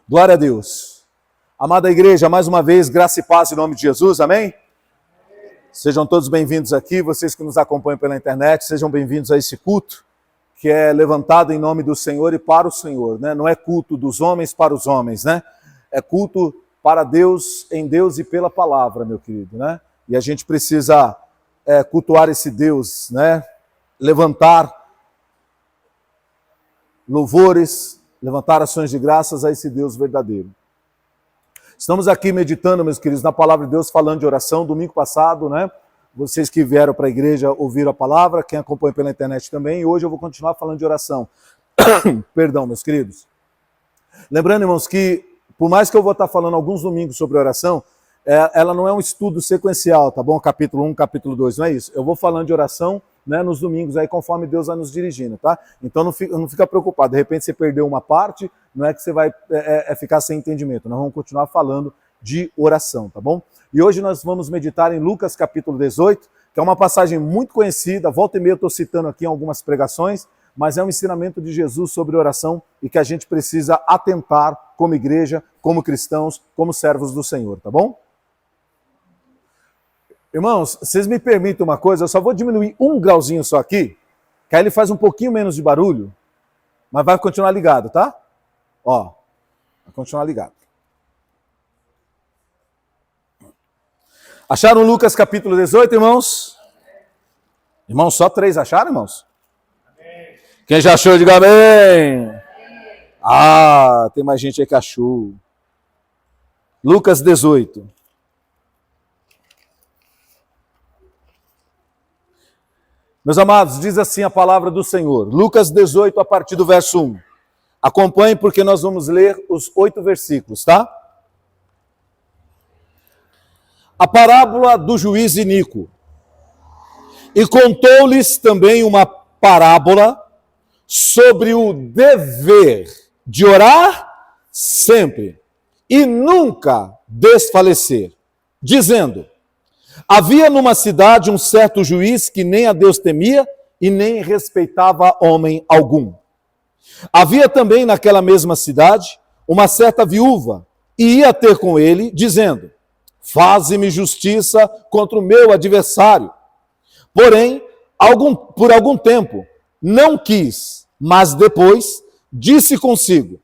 Glória a Deus. Amada igreja, mais uma vez, graça e paz em nome de Jesus, amém? Sejam todos bem-vindos aqui, vocês que nos acompanham pela internet, sejam bem-vindos a esse culto, que é levantado em nome do Senhor e para o Senhor, né? Não é culto dos homens para os homens, né? É culto para Deus, em Deus e pela palavra, meu querido, né? E a gente precisa cultuar esse Deus, né? Levantar louvores, levantar ações de graças a esse Deus verdadeiro. Estamos aqui meditando, meus queridos, na palavra de Deus, falando de oração. Domingo passado, né? Vocês que vieram para a igreja ouviram a palavra, quem acompanha pela internet também, e hoje eu vou continuar falando de oração. Perdão, meus queridos. Lembrando, irmãos, que por mais que eu vou estar falando alguns domingos sobre oração, ela não é um estudo sequencial, tá bom? Capítulo 1, capítulo 2, não é isso. Eu vou falando de oração, né, nos domingos, aí conforme Deus vai nos dirigindo, tá? Então não fica preocupado, de repente você perdeu uma parte, não é que você vai ficar sem entendimento, nós vamos continuar falando de oração, tá bom? E hoje nós vamos meditar em Lucas capítulo 18, que é uma passagem muito conhecida, volta e meia eu estou citando aqui em algumas pregações, mas é um ensinamento de Jesus sobre oração e que a gente precisa atentar como igreja, como cristãos, como servos do Senhor, tá bom? Irmãos, vocês me permitem uma coisa, eu só vou diminuir um grauzinho só aqui, que aí ele faz um pouquinho menos de barulho, mas vai continuar ligado, tá? Ó, vai continuar ligado. Acharam Lucas capítulo 18, irmãos? Irmãos, só 3 acharam, irmãos? Amém. Quem já achou, diga amém. Ah, tem mais gente aí que achou. Lucas 18. Meus amados, diz assim a palavra do Senhor. Lucas 18, a partir do verso 1. Acompanhe porque nós vamos ler os 8 versículos, tá? A parábola do juiz iníquo. E contou-lhes também uma parábola sobre o dever de orar sempre e nunca desfalecer, dizendo: havia numa cidade um certo juiz que nem a Deus temia e nem respeitava homem algum. Havia também naquela mesma cidade uma certa viúva e ia ter com ele, dizendo: faze-me justiça contra o meu adversário. Porém, por algum tempo, não quis, mas depois disse consigo: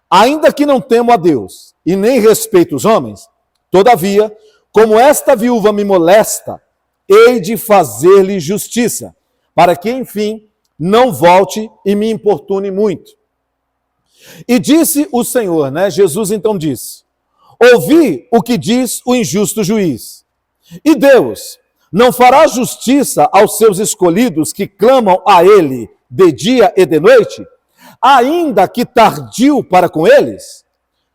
ainda que não temo a Deus e nem respeito os homens, todavia, como esta viúva me molesta, hei de fazer-lhe justiça, para que, enfim, não volte e me importune muito. E disse o Senhor, né? Jesus então disse: ouvi o que diz o injusto juiz. E Deus não fará justiça aos seus escolhidos que clamam a ele de dia e de noite, ainda que tardio para com eles?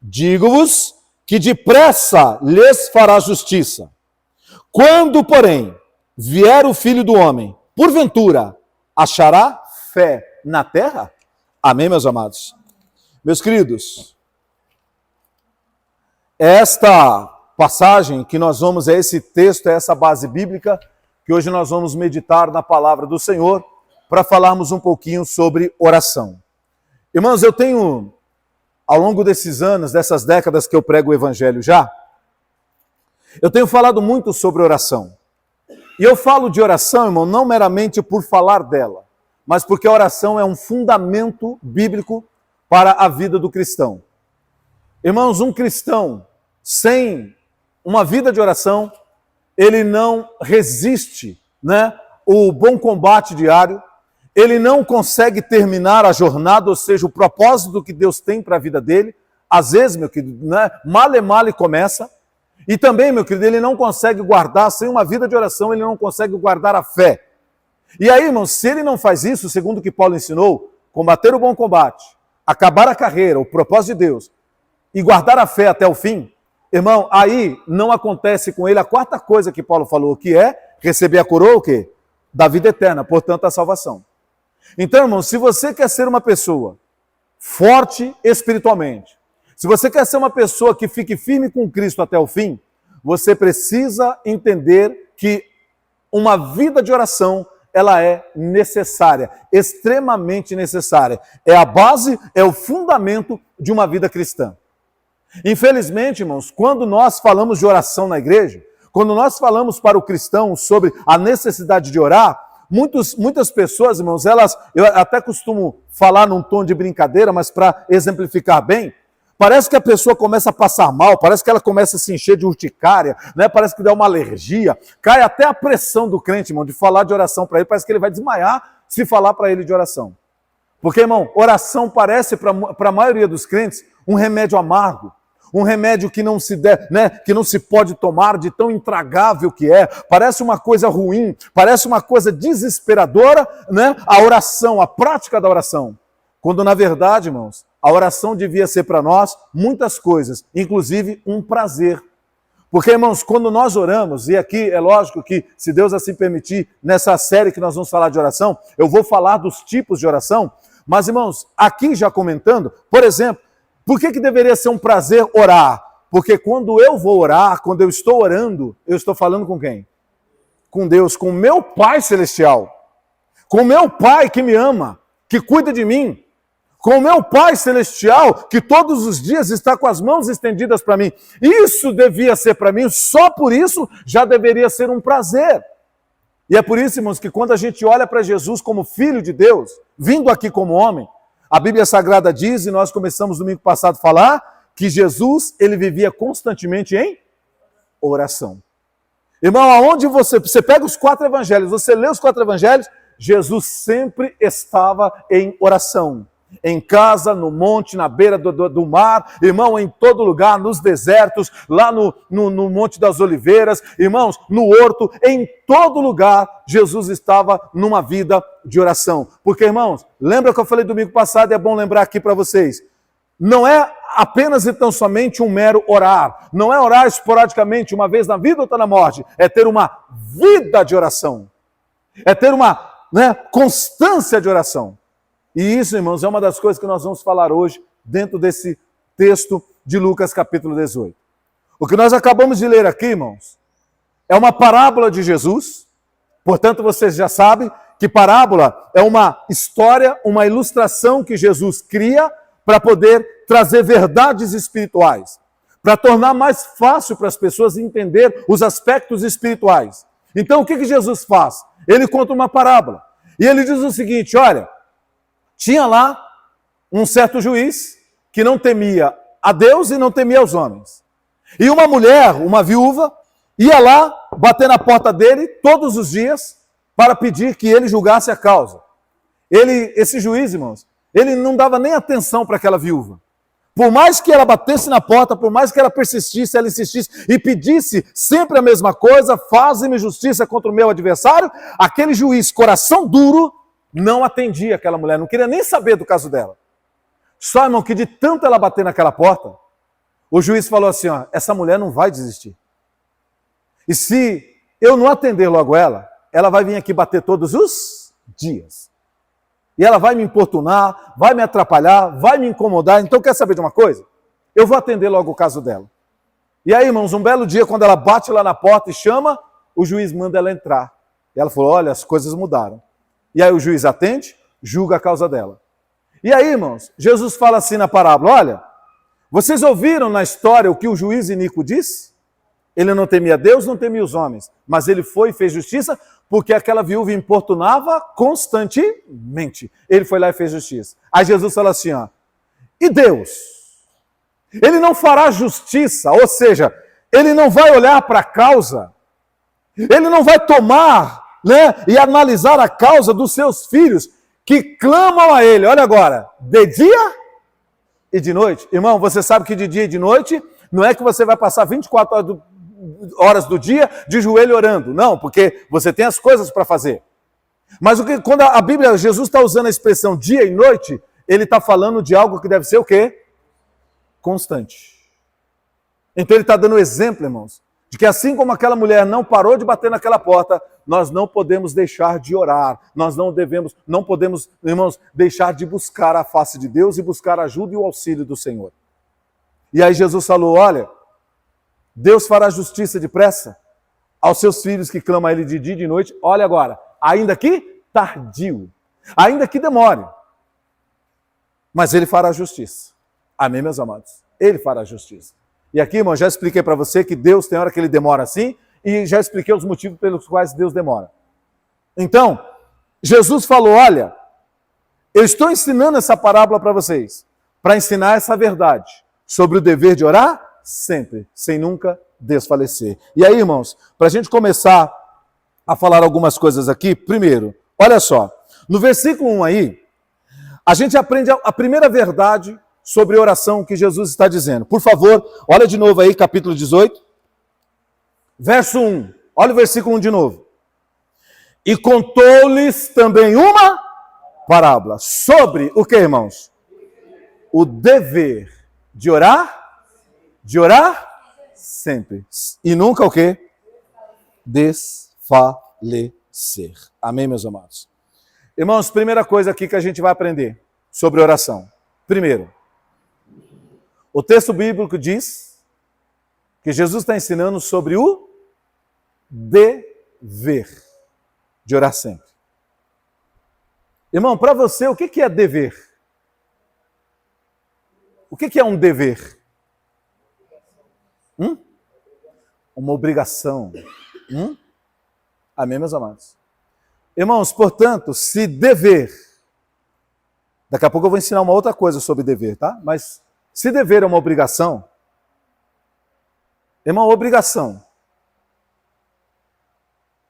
Digo-vos que depressa lhes fará justiça. Quando, porém, vier o Filho do Homem, porventura, achará fé na terra? Amém, meus amados? Meus queridos, esta passagem que nós vamos, esse texto, essa base bíblica, que hoje nós vamos meditar na palavra do Senhor, para falarmos um pouquinho sobre oração. Irmãos, eu tenho, ao longo desses anos, dessas décadas que eu prego o Evangelho já, eu tenho falado muito sobre oração. E eu falo de oração, irmão, não meramente por falar dela, mas porque a oração é um fundamento bíblico para a vida do cristão. Irmãos, um cristão sem uma vida de oração, ele não resiste, né, o bom combate diário, ele não consegue terminar a jornada, ou seja, o propósito que Deus tem para a vida dele. Às vezes, meu querido, né, male começa. E também, meu querido, ele não consegue guardar, sem uma vida de oração, ele não consegue guardar a fé. E aí, irmão, se ele não faz isso, segundo o que Paulo ensinou, combater o bom combate, acabar a carreira, o propósito de Deus, e guardar a fé até o fim, irmão, aí não acontece com ele a quarta coisa que Paulo falou, que é receber a coroa, o quê? Da vida eterna, portanto, a salvação. Então, irmão, se você quer ser uma pessoa forte espiritualmente, se você quer ser uma pessoa que fique firme com Cristo até o fim, você precisa entender que uma vida de oração, ela é necessária, extremamente necessária. É a base, é o fundamento de uma vida cristã. Infelizmente, irmãos, quando nós falamos de oração na igreja, quando nós falamos para o cristão sobre a necessidade de orar, muitas pessoas, irmãos, eu até costumo falar num tom de brincadeira, mas para exemplificar bem, parece que a pessoa começa a passar mal, parece que ela começa a se encher de urticária, né? Parece que dá uma alergia, cai até a pressão do crente, irmão, de falar de oração para ele, parece que ele vai desmaiar se falar para ele de oração. Porque, irmão, oração parece para a maioria dos crentes um remédio amargo, um remédio que não se que não se pode tomar, de tão intragável que é, parece uma coisa ruim, parece uma coisa desesperadora, né? A oração, a prática da oração. Quando, na verdade, irmãos, a oração devia ser para nós muitas coisas, inclusive um prazer. Porque, irmãos, quando nós oramos, e aqui é lógico que, se Deus assim permitir, nessa série que nós vamos falar de oração, eu vou falar dos tipos de oração, mas, irmãos, aqui já comentando, por exemplo, por que deveria ser um prazer orar? Porque quando eu vou orar, quando eu estou orando, eu estou falando com quem? Com Deus, com o meu Pai Celestial, com o meu Pai que me ama, que cuida de mim, com o meu Pai Celestial, que todos os dias está com as mãos estendidas para mim. Isso devia ser para mim, só por isso já deveria ser um prazer. E é por isso, irmãos, que quando a gente olha para Jesus como Filho de Deus, vindo aqui como homem, a Bíblia Sagrada diz, e nós começamos domingo passado a falar, que Jesus, ele vivia constantemente em oração. Irmão, aonde você pega os 4 evangelhos, você lê os 4 evangelhos, Jesus sempre estava em oração. Em casa, no monte, na beira do mar, irmão, em todo lugar, nos desertos, lá no Monte das Oliveiras, irmãos, no horto, em todo lugar, Jesus estava numa vida de oração. Porque, irmãos, lembra que eu falei domingo passado, e é bom lembrar aqui para vocês, não é apenas e tão somente um mero orar, não é orar esporadicamente, uma vez na vida ou outra na morte, é ter uma vida de oração, é ter uma constância de oração. E isso, irmãos, é uma das coisas que nós vamos falar hoje dentro desse texto de Lucas capítulo 18. O que nós acabamos de ler aqui, irmãos, é uma parábola de Jesus. Portanto, vocês já sabem que parábola é uma história, uma ilustração que Jesus cria para poder trazer verdades espirituais, para tornar mais fácil para as pessoas entender os aspectos espirituais. Então, o que Jesus faz? Ele conta uma parábola. E ele diz o seguinte, olha, tinha lá um certo juiz que não temia a Deus e não temia os homens. E uma mulher, uma viúva, ia lá bater na porta dele todos os dias para pedir que ele julgasse a causa. Esse juiz, irmãos, ele não dava nem atenção para aquela viúva. Por mais que ela batesse na porta, por mais que ela persistisse, ela insistisse e pedisse sempre a mesma coisa, faze-me justiça contra o meu adversário, aquele juiz, coração duro, não atendia aquela mulher, não queria nem saber do caso dela. Só, irmão, que de tanto ela bater naquela porta, o juiz falou assim, ó, essa mulher não vai desistir. E se eu não atender logo ela vai vir aqui bater todos os dias. E ela vai me importunar, vai me atrapalhar, vai me incomodar. Então, quer saber de uma coisa? Eu vou atender logo o caso dela. E aí, irmãos, um belo dia, quando ela bate lá na porta e chama, o juiz manda ela entrar. E ela falou, olha, as coisas mudaram. E aí o juiz atende, julga a causa dela. E aí, irmãos, Jesus fala assim na parábola, olha, vocês ouviram na história o que o juiz iníquo disse? Ele não temia Deus, não temia os homens, mas ele foi e fez justiça porque aquela viúva importunava constantemente. Ele foi lá e fez justiça. Aí Jesus fala assim, ó, e Deus? Ele não fará justiça, ou seja, ele não vai olhar para a causa, ele não vai tomar e analisar a causa dos seus filhos que clamam a ele, olha agora, de dia e de noite. Irmão, você sabe que de dia e de noite não é que você vai passar 24 horas do dia de joelho orando, não, porque você tem as coisas para fazer. Mas quando a Bíblia, Jesus está usando a expressão dia e noite, ele está falando de algo que deve ser o quê? Constante. Então ele está dando exemplo, irmãos, de que assim como aquela mulher não parou de bater naquela porta, nós não podemos deixar de orar, nós não podemos, irmãos, deixar de buscar a face de Deus e buscar a ajuda e o auxílio do Senhor. E aí Jesus falou, olha, Deus fará justiça depressa aos seus filhos que clamam a Ele de dia e de noite, olha agora, ainda que tardio, ainda que demore, mas Ele fará justiça. Amém, meus amados? Ele fará justiça. E aqui, irmão, já expliquei para você que Deus tem hora que ele demora assim, e já expliquei os motivos pelos quais Deus demora. Então, Jesus falou, olha, eu estou ensinando essa parábola para vocês, para ensinar essa verdade sobre o dever de orar sempre, sem nunca desfalecer. E aí, irmãos, para a gente começar a falar algumas coisas aqui, primeiro, olha só, no versículo 1 aí, a gente aprende a primeira verdade sobre oração que Jesus está dizendo. Por favor, olha de novo aí, capítulo 18, verso 1. Olha o versículo 1 de novo. E contou-lhes também uma parábola sobre o que, irmãos? O dever de orar sempre. E nunca o quê? Desfalecer. Amém, meus amados? Irmãos, primeira coisa aqui que a gente vai aprender sobre oração. Primeiro, o texto bíblico diz que Jesus está ensinando sobre o dever de orar sempre. Irmão, para você, o que é dever? O que é um dever? Uma obrigação. Amém, meus amados? Irmãos, portanto, se dever, daqui a pouco eu vou ensinar uma outra coisa sobre dever, tá? Mas se dever é uma obrigação, irmão, obrigação,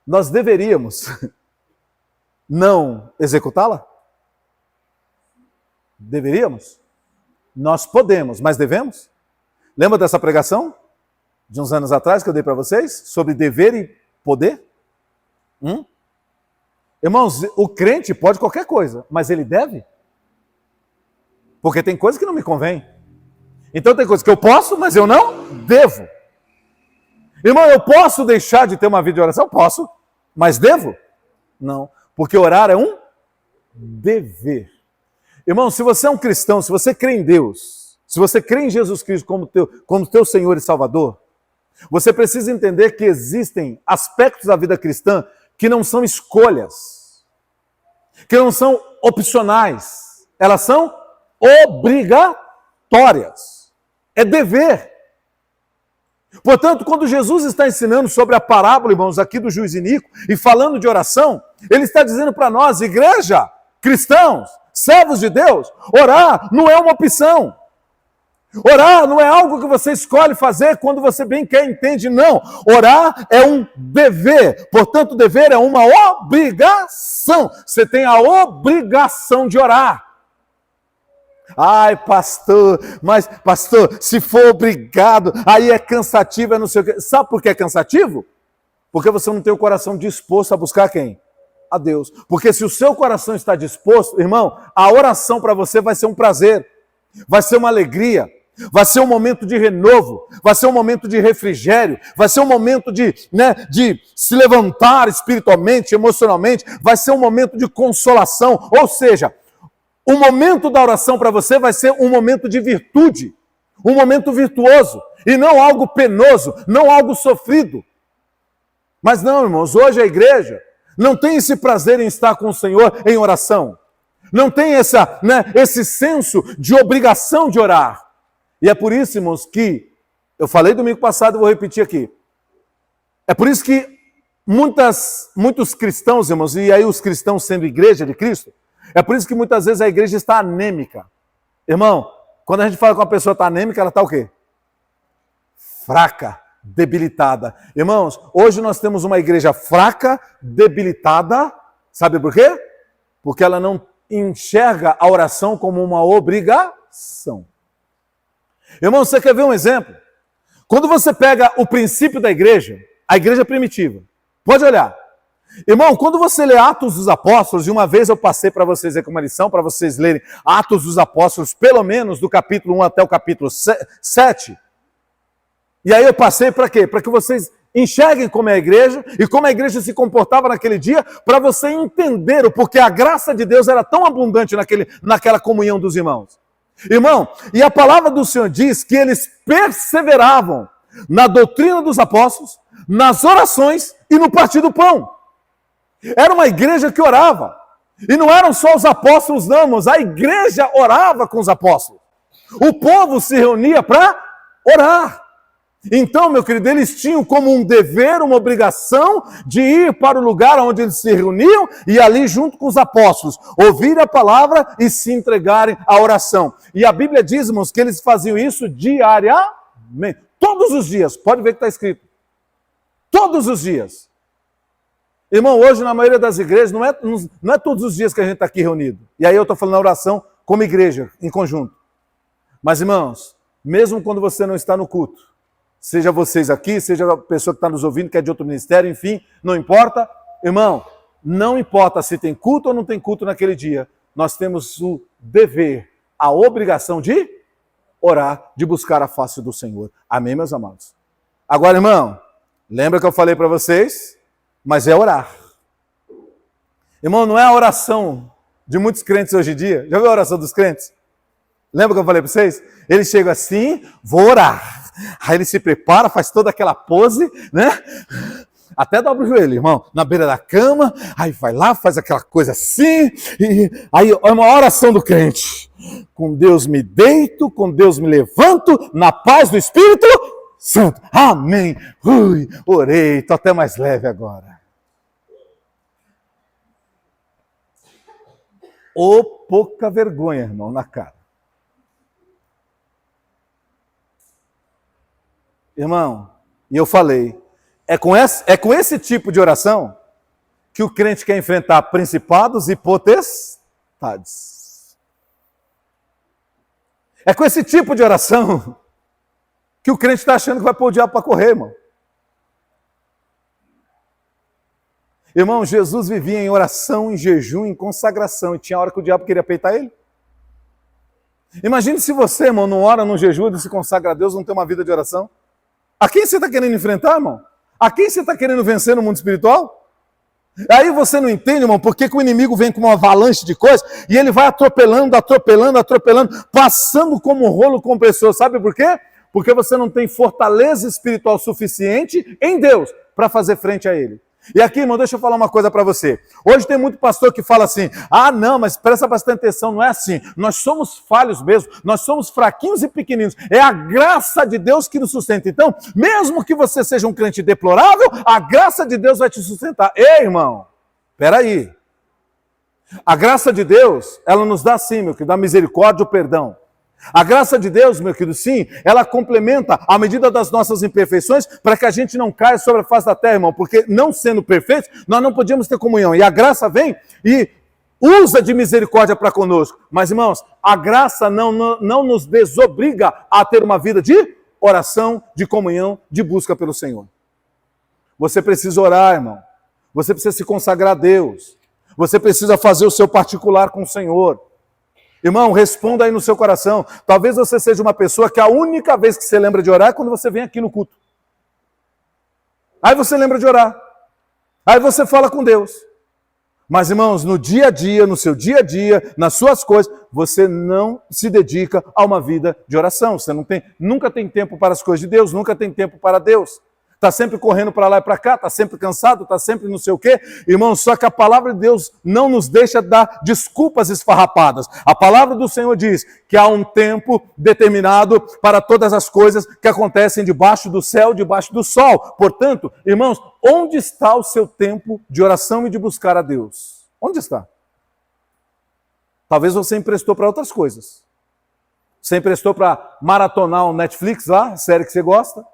nós deveríamos não executá-la? Deveríamos? Nós podemos, mas devemos? Lembra dessa pregação de uns anos atrás que eu dei para vocês? Sobre dever e poder? Irmãos, o crente pode qualquer coisa, mas ele deve? Porque tem coisa que não me convém. Então tem coisa que eu posso, mas eu não devo. Irmão, eu posso deixar de ter uma vida de oração? Posso, mas devo? Não, porque orar é um dever. Irmão, se você é um cristão, se você crê em Deus, se você crê em Jesus Cristo como teu Senhor e Salvador, você precisa entender que existem aspectos da vida cristã que não são escolhas, que não são opcionais, elas são obrigatórias, é dever. Portanto, quando Jesus está ensinando sobre a parábola, irmãos, aqui do juiz iníquo, e falando de oração, ele está dizendo para nós, igreja, cristãos, servos de Deus, orar não é uma opção. Orar não é algo que você escolhe fazer quando você bem quer, entende, não. Orar é um dever, portanto, dever é uma obrigação. Você tem a obrigação de orar. Ai, pastor, mas, pastor, se for obrigado, aí é cansativo, é não sei o quê. Sabe por que é cansativo? Porque você não tem o coração disposto a buscar quem? A Deus. Porque se o seu coração está disposto, irmão, a oração para você vai ser um prazer, vai ser uma alegria, vai ser um momento de renovo, vai ser um momento de refrigério, vai ser um momento de se levantar espiritualmente, emocionalmente, vai ser um momento de consolação, ou seja, o momento da oração para você vai ser um momento de virtude, um momento virtuoso, e não algo penoso, não algo sofrido. Mas não, irmãos, hoje a igreja não tem esse prazer em estar com o Senhor em oração, não tem esse senso de obrigação de orar. E é por isso, irmãos, que eu falei domingo passado e vou repetir aqui. É por isso que muitos cristãos, irmãos, e aí os cristãos sendo igreja de Cristo, é por isso que muitas vezes a igreja está anêmica. Irmão, quando a gente fala que uma pessoa está anêmica, ela está o quê? Fraca, debilitada. Irmãos, hoje nós temos uma igreja fraca, debilitada. Sabe por quê? Porque ela não enxerga a oração como uma obrigação. Irmão, você quer ver um exemplo? Quando você pega o princípio da igreja, a igreja primitiva, pode olhar. Irmão, quando você lê Atos dos Apóstolos, e uma vez eu passei para vocês aqui uma lição, para vocês lerem Atos dos Apóstolos, pelo menos do capítulo 1 até o capítulo 7, e aí eu passei para quê? Para que vocês enxerguem como é a igreja, e como a igreja se comportava naquele dia, para você entender o porquê a graça de Deus era tão abundante naquela comunhão dos irmãos. Irmão, e a palavra do Senhor diz que eles perseveravam na doutrina dos apóstolos, nas orações e no partir do pão. Era uma igreja que orava. E não eram só os apóstolos, não, irmãos. A igreja orava com os apóstolos. O povo se reunia para orar. Então, meu querido, eles tinham como um dever, uma obrigação de ir para o lugar onde eles se reuniam e ali junto com os apóstolos, ouvir a palavra e se entregarem à oração. E a Bíblia diz, irmãos, que eles faziam isso diariamente, todos os dias. Pode ver que está escrito. Todos os dias. Irmão, hoje na maioria das igrejas, não é todos os dias que a gente está aqui reunido. E aí eu estou falando a oração como igreja, em conjunto. Mas, irmãos, mesmo quando você não está no culto, seja vocês aqui, seja a pessoa que está nos ouvindo, que é de outro ministério, enfim, não importa. Irmão, não importa se tem culto ou não tem culto naquele dia, nós temos o dever, a obrigação de orar, de buscar a face do Senhor. Amém, meus amados? Agora, irmão, lembra que eu falei para vocês? Mas é orar. Irmão, não é a oração de muitos crentes hoje em dia. Já viu a oração dos crentes? Lembra que eu falei para vocês? Eles chegam assim, vou orar. Aí ele se prepara, faz toda aquela pose, né? Até dobra o joelho, irmão, na beira da cama, aí vai lá, faz aquela coisa assim, e aí é uma oração do crente. Com Deus me deito, com Deus me levanto, na paz do Espírito Santo. Amém. Orei, estou até mais leve agora. Ô, pouca vergonha, irmão, na cara. Irmão, e eu falei, é com esse tipo de oração que o crente quer enfrentar principados e potestades. É com esse tipo de oração que o crente está achando que vai pôr o diabo para correr, irmão. Irmão, Jesus vivia em oração, em jejum, em consagração, e tinha hora que o diabo queria peitar ele. Imagine se você, irmão, não ora, não jejua, não se consagra a Deus, não tem uma vida de oração. A quem você está querendo enfrentar, irmão? A quem você está querendo vencer no mundo espiritual? Aí você não entende, irmão, porque que o inimigo vem com uma avalanche de coisas e ele vai atropelando, passando como um rolo compressor. Sabe por quê? Porque você não tem fortaleza espiritual suficiente em Deus para fazer frente a ele. E aqui, irmão, deixa eu falar uma coisa para você. Hoje tem muito pastor que fala assim, não, mas presta bastante atenção, não é assim. Nós somos falhos mesmo, nós somos fraquinhos e pequeninos. É a graça de Deus que nos sustenta. Então, mesmo que você seja um crente deplorável, a graça de Deus vai te sustentar. Ei, irmão, peraí. A graça de Deus, ela nos dá sim, meu querido, a misericórdia e o perdão. A graça de Deus, meu querido, sim, ela complementa a medida das nossas imperfeições para que a gente não caia sobre a face da terra, irmão, porque não sendo perfeitos, nós não podíamos ter comunhão. E a graça vem e usa de misericórdia para conosco. Mas, irmãos, a graça não nos desobriga a ter uma vida de oração, de comunhão, de busca pelo Senhor. Você precisa orar, irmão. Você precisa se consagrar a Deus. Você precisa fazer o seu particular com o Senhor. Irmão, responda aí no seu coração. Talvez você seja uma pessoa que a única vez que você lembra de orar é quando você vem aqui no culto. Aí você lembra de orar. Aí você fala com Deus. Mas, irmãos, no dia a dia, no seu dia a dia, nas suas coisas, você não se dedica a uma vida de oração. Você nunca tem tempo para as coisas de Deus, nunca tem tempo para Deus. Está sempre correndo para lá e para cá, está sempre cansado, está sempre não sei o quê. Irmão, só que a palavra de Deus não nos deixa dar desculpas esfarrapadas. A palavra do Senhor diz que há um tempo determinado para todas as coisas que acontecem debaixo do céu, debaixo do sol. Portanto, irmãos, onde está o seu tempo de oração e de buscar a Deus? Onde está? Talvez você emprestou para outras coisas. Você emprestou para maratonar um Netflix lá, série que você gosta.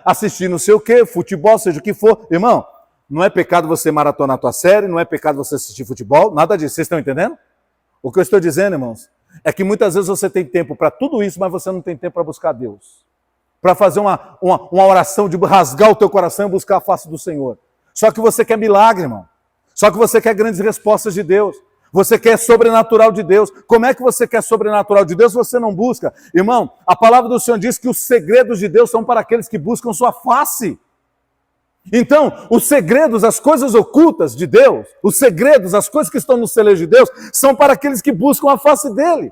Assistir não sei o que, futebol, seja o que for. Irmão, não é pecado você maratonar a tua série, não é pecado você assistir futebol, nada disso. Vocês estão entendendo? O que eu estou dizendo, irmãos, é que muitas vezes você tem tempo para tudo isso, mas você não tem tempo para buscar Deus. Para fazer uma oração de rasgar o teu coração e buscar a face do Senhor. Só que você quer milagre, irmão. Só que você quer grandes respostas de Deus. Você quer sobrenatural de Deus. Como é que você quer sobrenatural de Deus se você não busca? Irmão, a palavra do Senhor diz que os segredos de Deus são para aqueles que buscam sua face. Então, os segredos, as coisas ocultas de Deus, os segredos, as coisas que estão no celeiro de Deus, são para aqueles que buscam a face dele.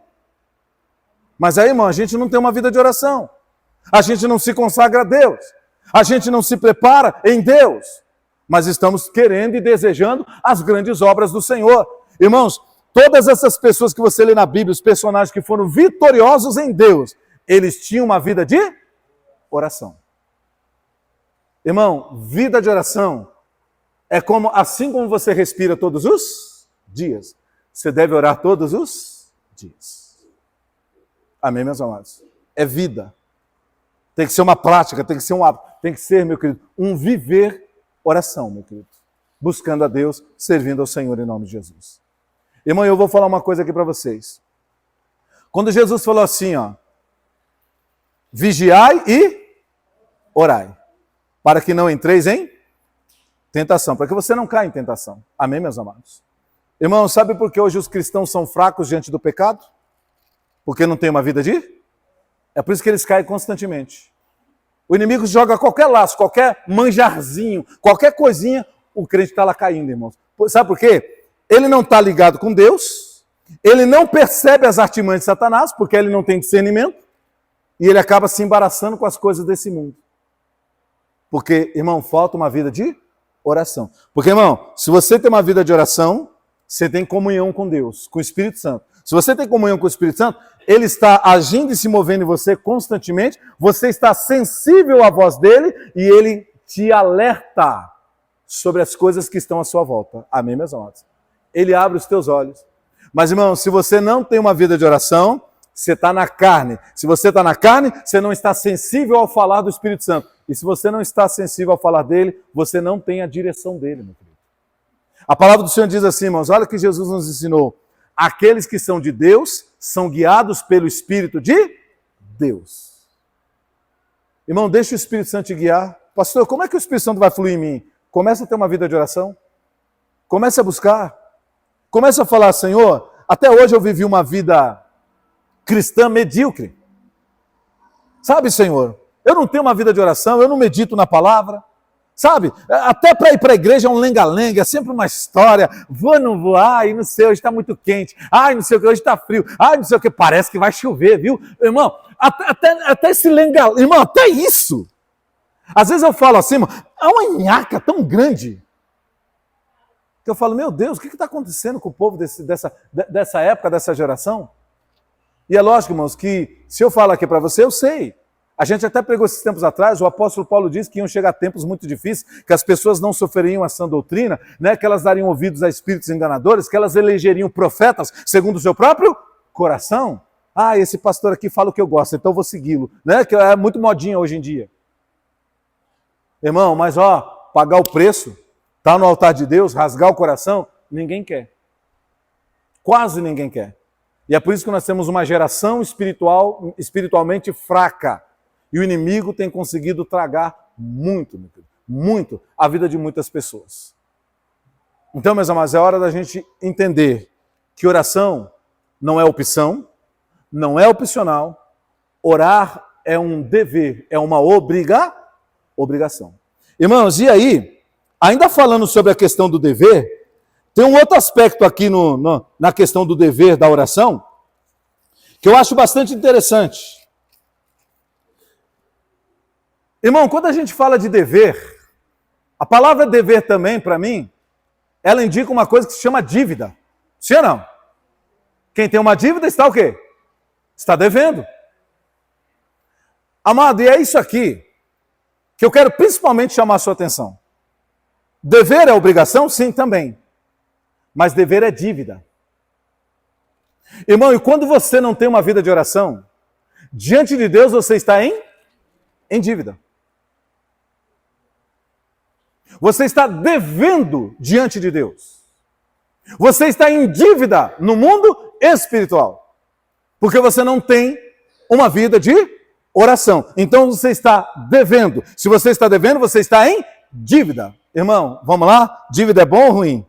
Mas aí, irmão, a gente não tem uma vida de oração. A gente não se consagra a Deus. A gente não se prepara em Deus. Mas estamos querendo e desejando as grandes obras do Senhor. Irmãos, todas essas pessoas que você lê na Bíblia, os personagens que foram vitoriosos em Deus, eles tinham uma vida de oração. Irmão, vida de oração é como, assim como você respira todos os dias, você deve orar todos os dias. Amém, meus amados? É vida. Tem que ser uma prática, tem que ser um hábito, tem que ser, meu querido, um viver oração, meu querido. Buscando a Deus, servindo ao Senhor em nome de Jesus. Irmão, eu vou falar uma coisa aqui para vocês. Quando Jesus falou assim, ó, vigiai e orai, para que não entreis em tentação, para que você não caia em tentação. Amém, meus amados? Irmão, sabe por que hoje os cristãos são fracos diante do pecado? Porque não tem uma vida de? É por isso que eles caem constantemente. O inimigo joga qualquer laço, qualquer manjarzinho, qualquer coisinha, o crente está lá caindo, irmãos. Sabe por quê? Ele não está ligado com Deus, ele não percebe as artimanhas de Satanás, porque ele não tem discernimento, e ele acaba se embaraçando com as coisas desse mundo. Porque, irmão, falta uma vida de oração. Porque, irmão, se você tem uma vida de oração, você tem comunhão com Deus, com o Espírito Santo. Se você tem comunhão com o Espírito Santo, ele está agindo e se movendo em você constantemente, você está sensível à voz dele e ele te alerta sobre as coisas que estão à sua volta. Amém, meus amados? Ele abre os teus olhos. Mas, irmão, se você não tem uma vida de oração, você está na carne. Se você está na carne, você não está sensível ao falar do Espírito Santo. E se você não está sensível ao falar dele, você não tem a direção dele, meu querido. A palavra do Senhor diz assim, irmãos, olha o que Jesus nos ensinou. Aqueles que são de Deus são guiados pelo Espírito de Deus. Irmão, deixa o Espírito Santo te guiar. Pastor, como é que o Espírito Santo vai fluir em mim? Começa a ter uma vida de oração. Comece a buscar. Comece a falar, Senhor, até hoje eu vivi uma vida cristã medíocre. Sabe, Senhor, eu não tenho uma vida de oração, eu não medito na palavra. Sabe, até para ir para a igreja é um lenga-lenga, é sempre uma história, vou, não vou, ai, não sei, hoje está muito quente, ai, não sei o que, hoje está frio, ai, não sei o que, parece que vai chover, viu? Irmão, até esse lenga-lenga, irmão, até isso. Às vezes eu falo assim, irmão, há uma nhaca tão grande, que eu falo, meu Deus, o que está acontecendo com o povo dessa época, dessa geração? E é lógico, irmãos, que se eu falo aqui para você, eu sei. A gente até pregou esses tempos atrás, o apóstolo Paulo disse que iam chegar tempos muito difíceis, que as pessoas não sofreriam a sã doutrina, né, que elas dariam ouvidos a espíritos enganadores, que elas elegeriam profetas segundo o seu próprio coração. Ah, esse pastor aqui fala o que eu gosto, então eu vou segui-lo, né, que é muito modinha hoje em dia. Irmão, mas pagar o preço, estar no altar de Deus, rasgar o coração, ninguém quer. Quase ninguém quer. E é por isso que nós temos uma geração espiritualmente fraca. E o inimigo tem conseguido tragar muito a vida de muitas pessoas. Então, meus amados, é hora da gente entender que oração não é opção, não é opcional. Orar é um dever, é uma obrigação. Irmãos, e aí, ainda falando sobre a questão do dever, tem um outro aspecto aqui na questão do dever da oração, que eu acho bastante interessante. Irmão, quando a gente fala de dever, a palavra dever também, para mim, ela indica uma coisa que se chama dívida. Sim ou não? Quem tem uma dívida está o quê? Está devendo. Amado, e é isso aqui que eu quero principalmente chamar a sua atenção. Dever é obrigação? Sim, também. Mas dever é dívida. Irmão, e quando você não tem uma vida de oração, diante de Deus você está em dívida. Você está devendo diante de Deus. Você está em dívida no mundo espiritual. Porque você não tem uma vida de oração. Então você está devendo. Se você está devendo, você está em dívida. Irmão, vamos lá? Dívida é bom ou ruim?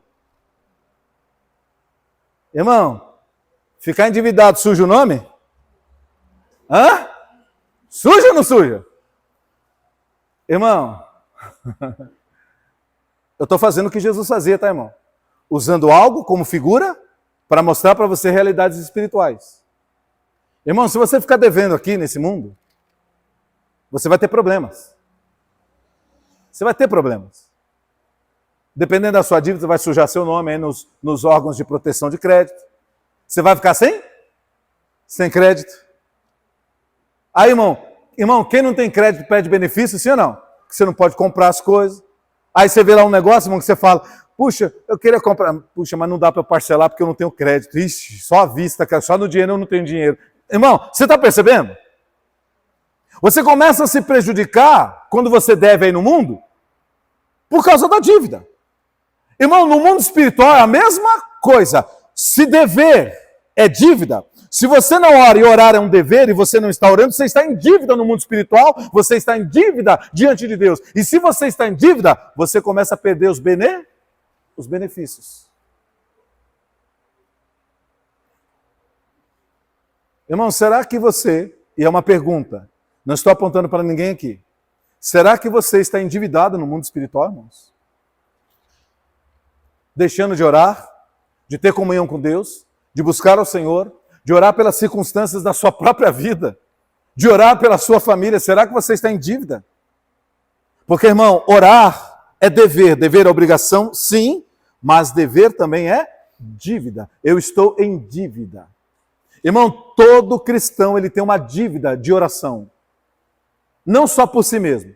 Irmão, ficar endividado suja o nome? Hã? Suja ou não suja? Irmão, eu estou fazendo o que Jesus fazia, tá, irmão? Usando algo como figura para mostrar para você realidades espirituais. Irmão, se você ficar devendo aqui nesse mundo, você vai ter problemas. Você vai ter problemas. Dependendo da sua dívida, vai sujar seu nome aí nos órgãos de proteção de crédito. Você vai ficar sem? Sem crédito. Aí, irmão, quem não tem crédito pede benefício, sim ou não? Que você não pode comprar as coisas. Aí você vê lá um negócio, irmão, que você fala, puxa, eu queria comprar, puxa, mas não dá para parcelar porque eu não tenho crédito. Ixi, só à vista, só no dinheiro eu não tenho dinheiro. Irmão, você está percebendo? Você começa a se prejudicar quando você deve aí no mundo por causa da dívida. Irmão, no mundo espiritual é a mesma coisa. Se dever é dívida, se você não ora e orar é um dever e você não está orando, você está em dívida no mundo espiritual, você está em dívida diante de Deus. E se você está em dívida, você começa a perder os benefícios. Irmão, será que você, e é uma pergunta, não estou apontando para ninguém aqui, será que você está endividado no mundo espiritual, irmãos? Deixando de orar, de ter comunhão com Deus, de buscar ao Senhor, de orar pelas circunstâncias da sua própria vida, de orar pela sua família, será que você está em dívida? Porque, irmão, orar é dever, dever é obrigação, sim, mas dever também é dívida. Eu estou em dívida. Irmão, todo cristão ele tem uma dívida de oração. Não só por si mesmo,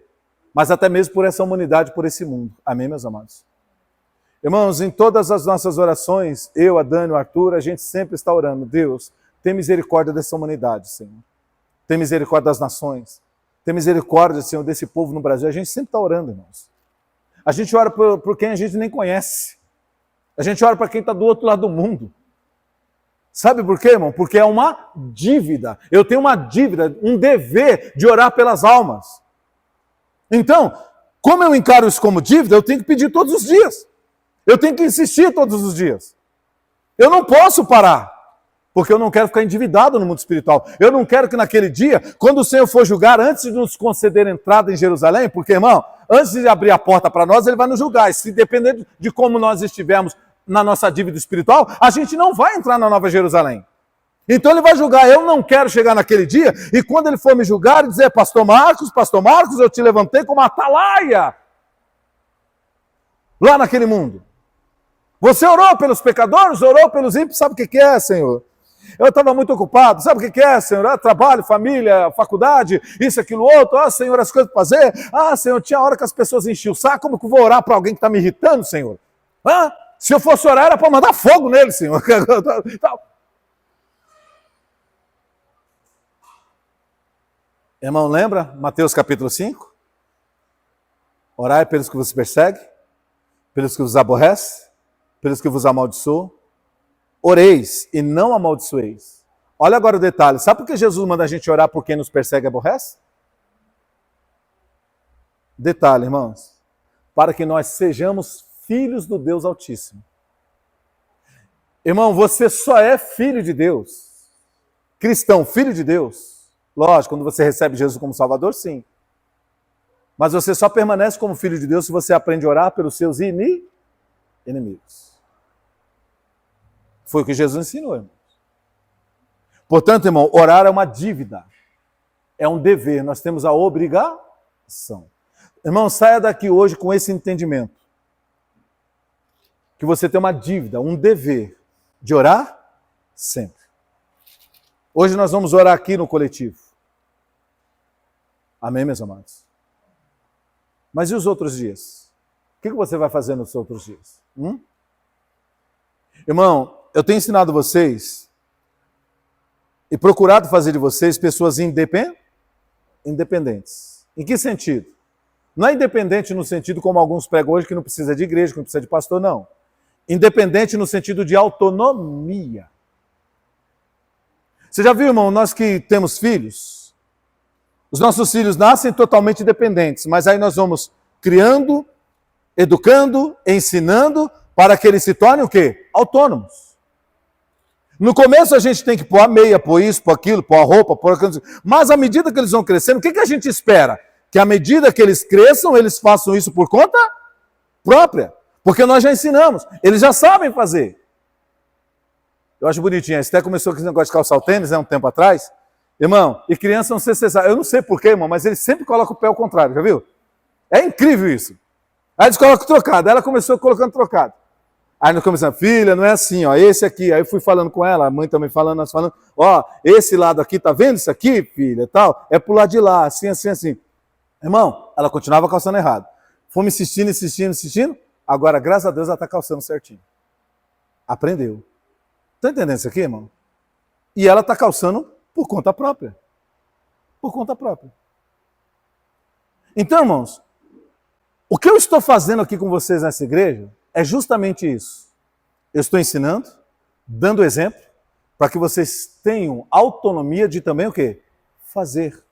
mas até mesmo por essa humanidade, por esse mundo. Amém, meus amados? Irmãos, em todas as nossas orações, eu, a Dani, o Arthur, a gente sempre está orando. Deus, tem misericórdia dessa humanidade, Senhor. Tem misericórdia das nações. Tem misericórdia, Senhor, desse povo no Brasil. A gente sempre está orando, irmãos. A gente ora por quem a gente nem conhece. A gente ora para quem está do outro lado do mundo. Sabe por quê, irmão? Porque é uma dívida. Eu tenho uma dívida, um dever de orar pelas almas. Então, como eu encaro isso como dívida, eu tenho que pedir todos os dias. Eu tenho que insistir todos os dias. Eu não posso parar, porque eu não quero ficar endividado no mundo espiritual. Eu não quero que naquele dia, quando o Senhor for julgar, antes de nos conceder entrada em Jerusalém, porque, irmão, antes de abrir a porta para nós, ele vai nos julgar. E se depender de como nós estivermos na nossa dívida espiritual, a gente não vai entrar na Nova Jerusalém. Então ele vai julgar. Eu não quero chegar naquele dia, e quando ele for me julgar, dizer, Pastor Marcos, eu te levantei como atalaia lá naquele mundo. Você orou pelos pecadores, orou pelos ímpios, sabe o que é, Senhor? Eu estava muito ocupado, sabe o que é, Senhor? Trabalho, família, faculdade, isso, aquilo, outro. Ah, Senhor, as coisas para fazer. Ah, Senhor, tinha hora que as pessoas enchiam o saco, como que eu vou orar para alguém que está me irritando, Senhor? Ah, se eu fosse orar, era para mandar fogo nele, Senhor. Irmão, lembra Mateus capítulo 5? Orai pelos que vos perseguem, pelos que vos aborrecem, pelos que vos amaldiçoam. Oreis e não amaldiçoeis. Olha agora o detalhe. Sabe por que Jesus manda a gente orar por quem nos persegue e aborrece? Detalhe, irmãos. Para que nós sejamos filhos do Deus Altíssimo. Irmão, você só é filho de Deus. Cristão, filho de Deus. Lógico, quando você recebe Jesus como Salvador, sim. Mas você só permanece como filho de Deus se você aprende a orar pelos seus inimigos. Foi o que Jesus ensinou, irmão. Portanto, irmão, orar é uma dívida. É um dever. Nós temos a obrigação. Irmão, saia daqui hoje com esse entendimento. Que você tem uma dívida, um dever de orar sempre. Hoje nós vamos orar aqui no coletivo. Amém, meus amados? Mas e os outros dias? O que você vai fazer nos outros dias? Irmão, eu tenho ensinado vocês e procurado fazer de vocês pessoas independentes. Em que sentido? Não é independente no sentido como alguns pregam hoje, que não precisa de igreja, que não precisa de pastor, não. Independente no sentido de autonomia. Você já viu, irmão, nós que temos filhos, os nossos filhos nascem totalmente independentes, mas aí nós vamos criando, educando, ensinando, para que eles se tornem o quê? Autônomos. No começo a gente tem que pôr a meia, pôr isso, pôr aquilo, pôr a roupa, pôr aquilo. Mas à medida que eles vão crescendo, o que a gente espera? Que à medida que eles cresçam, eles façam isso por conta própria. Porque nós já ensinamos. Eles já sabem fazer. Eu acho bonitinho. A Esté começou com esse negócio de calçar o tênis, né, um tempo atrás. Irmão, e criança não sei se você sabe. Eu não sei porquê, irmão, mas eles sempre colocam o pé ao contrário, já viu? É incrível isso. Aí eles colocam trocado. Aí ela começou colocando trocado. Aí nós começamos, filha, não é assim, ó, esse aqui. Aí eu fui falando com ela, a mãe também falando, nós falando, ó, esse lado aqui, tá vendo isso aqui, filha, tal? É pro lado de lá, assim, assim, assim. Irmão, ela continuava calçando errado. Fomos insistindo, insistindo, insistindo. Agora, graças a Deus, ela tá calçando certinho. Aprendeu. Tá entendendo isso aqui, irmão? E ela tá calçando por conta própria. Por conta própria. Então, irmãos, o que eu estou fazendo aqui com vocês nessa igreja é justamente isso. Eu estou ensinando, dando exemplo, para que vocês tenham autonomia de também o quê? Fazer.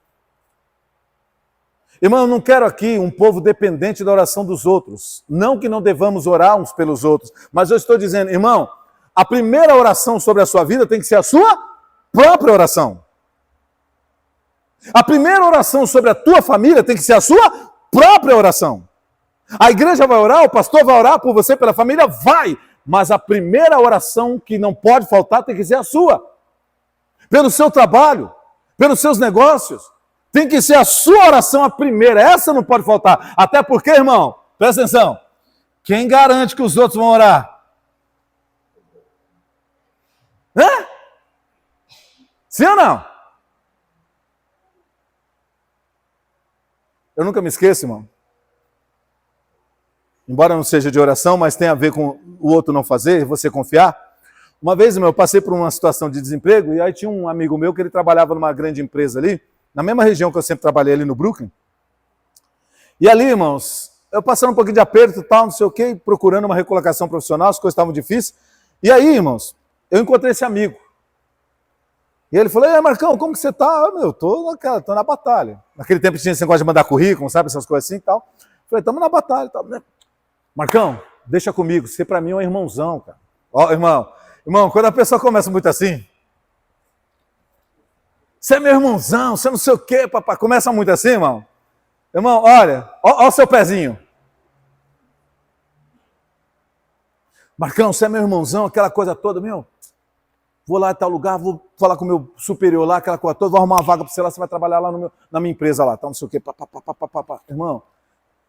Irmão, eu não quero aqui um povo dependente da oração dos outros. Não que não devamos orar uns pelos outros, mas eu estou dizendo, irmão, a primeira oração sobre a sua vida tem que ser a sua própria oração. A primeira oração sobre a tua família tem que ser a sua própria oração. A igreja vai orar, o pastor vai orar por você, pela família, vai. Mas a primeira oração que não pode faltar tem que ser a sua. Pelo seu trabalho, pelos seus negócios. Tem que ser a sua oração a primeira. Essa não pode faltar. Até porque, irmão, presta atenção. Quem garante que os outros vão orar? Hã? Sim ou não? Eu nunca me esqueço, irmão. Embora não seja de oração, mas tem a ver com o outro não fazer, você confiar. Uma vez, irmão, eu passei por uma situação de desemprego e aí tinha um amigo meu que ele trabalhava numa grande empresa ali, na mesma região que eu sempre trabalhei ali no Brooklyn. E ali, irmãos, eu passando um pouquinho de aperto e tal, não sei o quê, procurando uma recolocação profissional, as coisas estavam difíceis. E aí, irmãos, eu encontrei esse amigo. E ele falou, ei, Marcão, como que você tá? Eu, meu, tô na batalha. Naquele tempo tinha esse negócio de mandar currículo, sabe, essas coisas assim e tal. Eu falei, estamos na batalha e tal. Marcão, deixa comigo, você pra mim é um irmãozão, cara. Ó, irmão, quando a pessoa começa muito assim, você é meu irmãozão, você não sei o quê, papai. Começa muito assim, irmão. Irmão, olha, ó o seu pezinho. Marcão, você é meu irmãozão, aquela coisa toda, meu. Vou lá em tal lugar, vou falar com o meu superior lá, aquela coisa toda, vou arrumar uma vaga para você lá, você vai trabalhar lá na minha empresa lá, tá, não sei o quê. Irmão,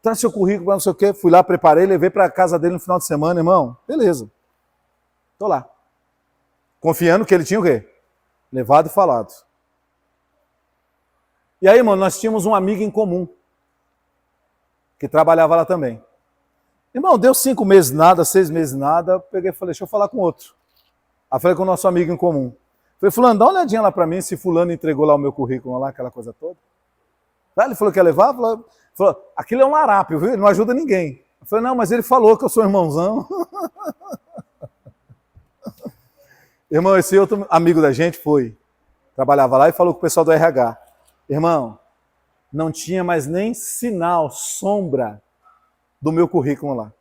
traz seu currículo, não sei o quê. Fui lá, preparei, levei para a casa dele no final de semana, irmão. Beleza. Tô lá. Confiando que ele tinha o quê? Levado e falado. E aí, irmão, nós tínhamos um amigo em comum, que trabalhava lá também. Irmão, deu 5 meses nada, 6 meses nada, peguei e falei, deixa eu falar com outro. Aí falei com o nosso amigo em comum. Falei, fulano, dá uma olhadinha lá para mim, se fulano entregou lá o meu currículo lá, aquela coisa toda. Aí ele falou que ia levar, falou, aquilo é um larápio, viu? Ele não ajuda ninguém. Eu falei, não, mas ele falou que eu sou irmãozão. Irmão, esse outro amigo da gente trabalhava lá e falou com o pessoal do RH. Irmão, não tinha mais nem sinal, sombra do meu currículo lá.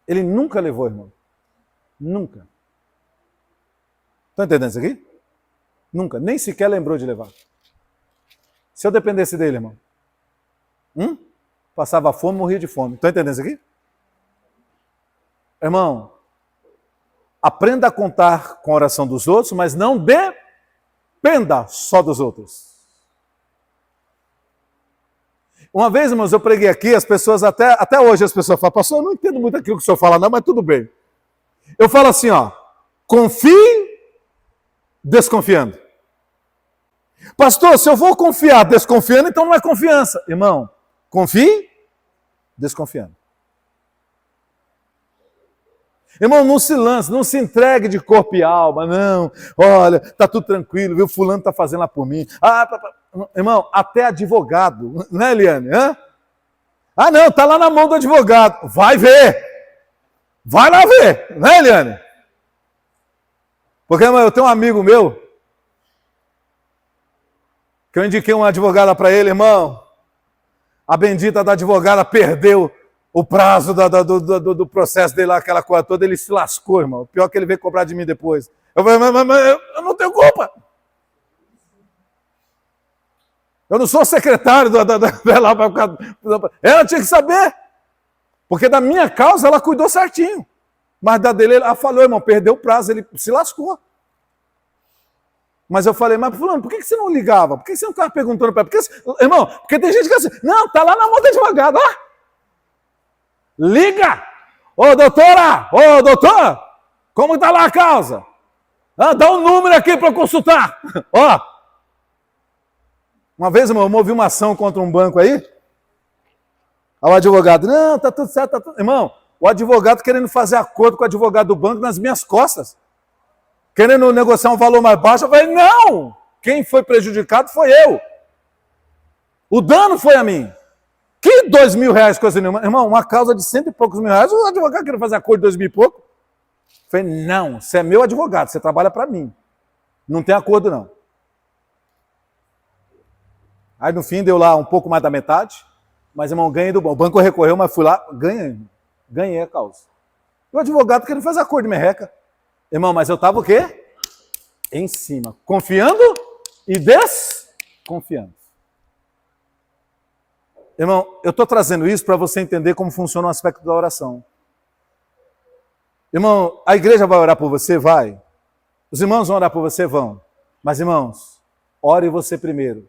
Ele nunca levou, irmão. Nunca. Estão entendendo isso aqui? Nunca. Nem sequer lembrou de levar. Se eu dependesse dele, irmão, passava fome, morria de fome. Estão entendendo isso aqui? Irmão, aprenda a contar com a oração dos outros, mas não dependa só dos outros. Uma vez, irmãos, eu preguei aqui, as pessoas, até hoje as pessoas falam, pastor, eu não entendo muito aquilo que o senhor fala não, mas tudo bem. Eu falo assim, ó, confie desconfiando. Pastor, se eu vou confiar desconfiando, então não é confiança. Irmão, confie desconfiando. Irmão, não se lance, não se entregue de corpo e alma, não. Olha, tá tudo tranquilo, viu? Fulano tá fazendo lá por mim. Irmão, até advogado, né, Eliane? Hã? Ah, não, tá lá na mão do advogado. Vai ver. Vai lá ver, né, Eliane? Porque, irmão, eu tenho um amigo meu que eu indiquei uma advogada para ele, irmão. A bendita da advogada perdeu o prazo do processo dele lá, aquela coisa toda, ele se lascou, irmão. Pior que ele veio cobrar de mim depois. Eu falei, mas eu não tenho culpa. Eu não sou secretário dela. Ela tinha que saber. Porque da minha causa ela cuidou certinho. Mas da dele, ela falou, irmão, perdeu o prazo, ele se lascou. Mas eu falei, mas fulano, por que você não ligava? Por que você não ficava perguntando para ela? Irmão, porque tem gente que assim, não, tá lá na mão do advogado, ó. Liga! Ô, doutora! Ô, doutor! Como está lá a causa? Dá um número aqui para consultar. Ó. Uma vez, irmão, eu movi uma ação contra um banco aí. Aí o advogado, não, tá tudo certo, tá tudo... Irmão, o advogado querendo fazer acordo com o advogado do banco nas minhas costas. Querendo negociar um valor mais baixo. Eu falei, não! Quem foi prejudicado foi eu. O dano foi a mim. Que R$2.000, coisa nenhuma. Irmão, uma causa de 100 e poucos mil reais, o advogado querendo fazer acordo de 2.000 e pouco. Eu falei, não, você é meu advogado, você trabalha para mim. Não tem acordo, não. Aí, no fim, deu lá um pouco mais da metade. Mas, irmão, ganhei do bom. O banco recorreu, mas fui lá, ganhei a causa. O advogado querendo fazer acordo de merreca. Irmão, mas eu estava o quê? Em cima. Confiando e desconfiando. Irmão, eu estou trazendo isso para você entender como funciona o aspecto da oração. Irmão, a igreja vai orar por você? Vai. Os irmãos vão orar por você? Vão. Mas, irmãos, ore você primeiro.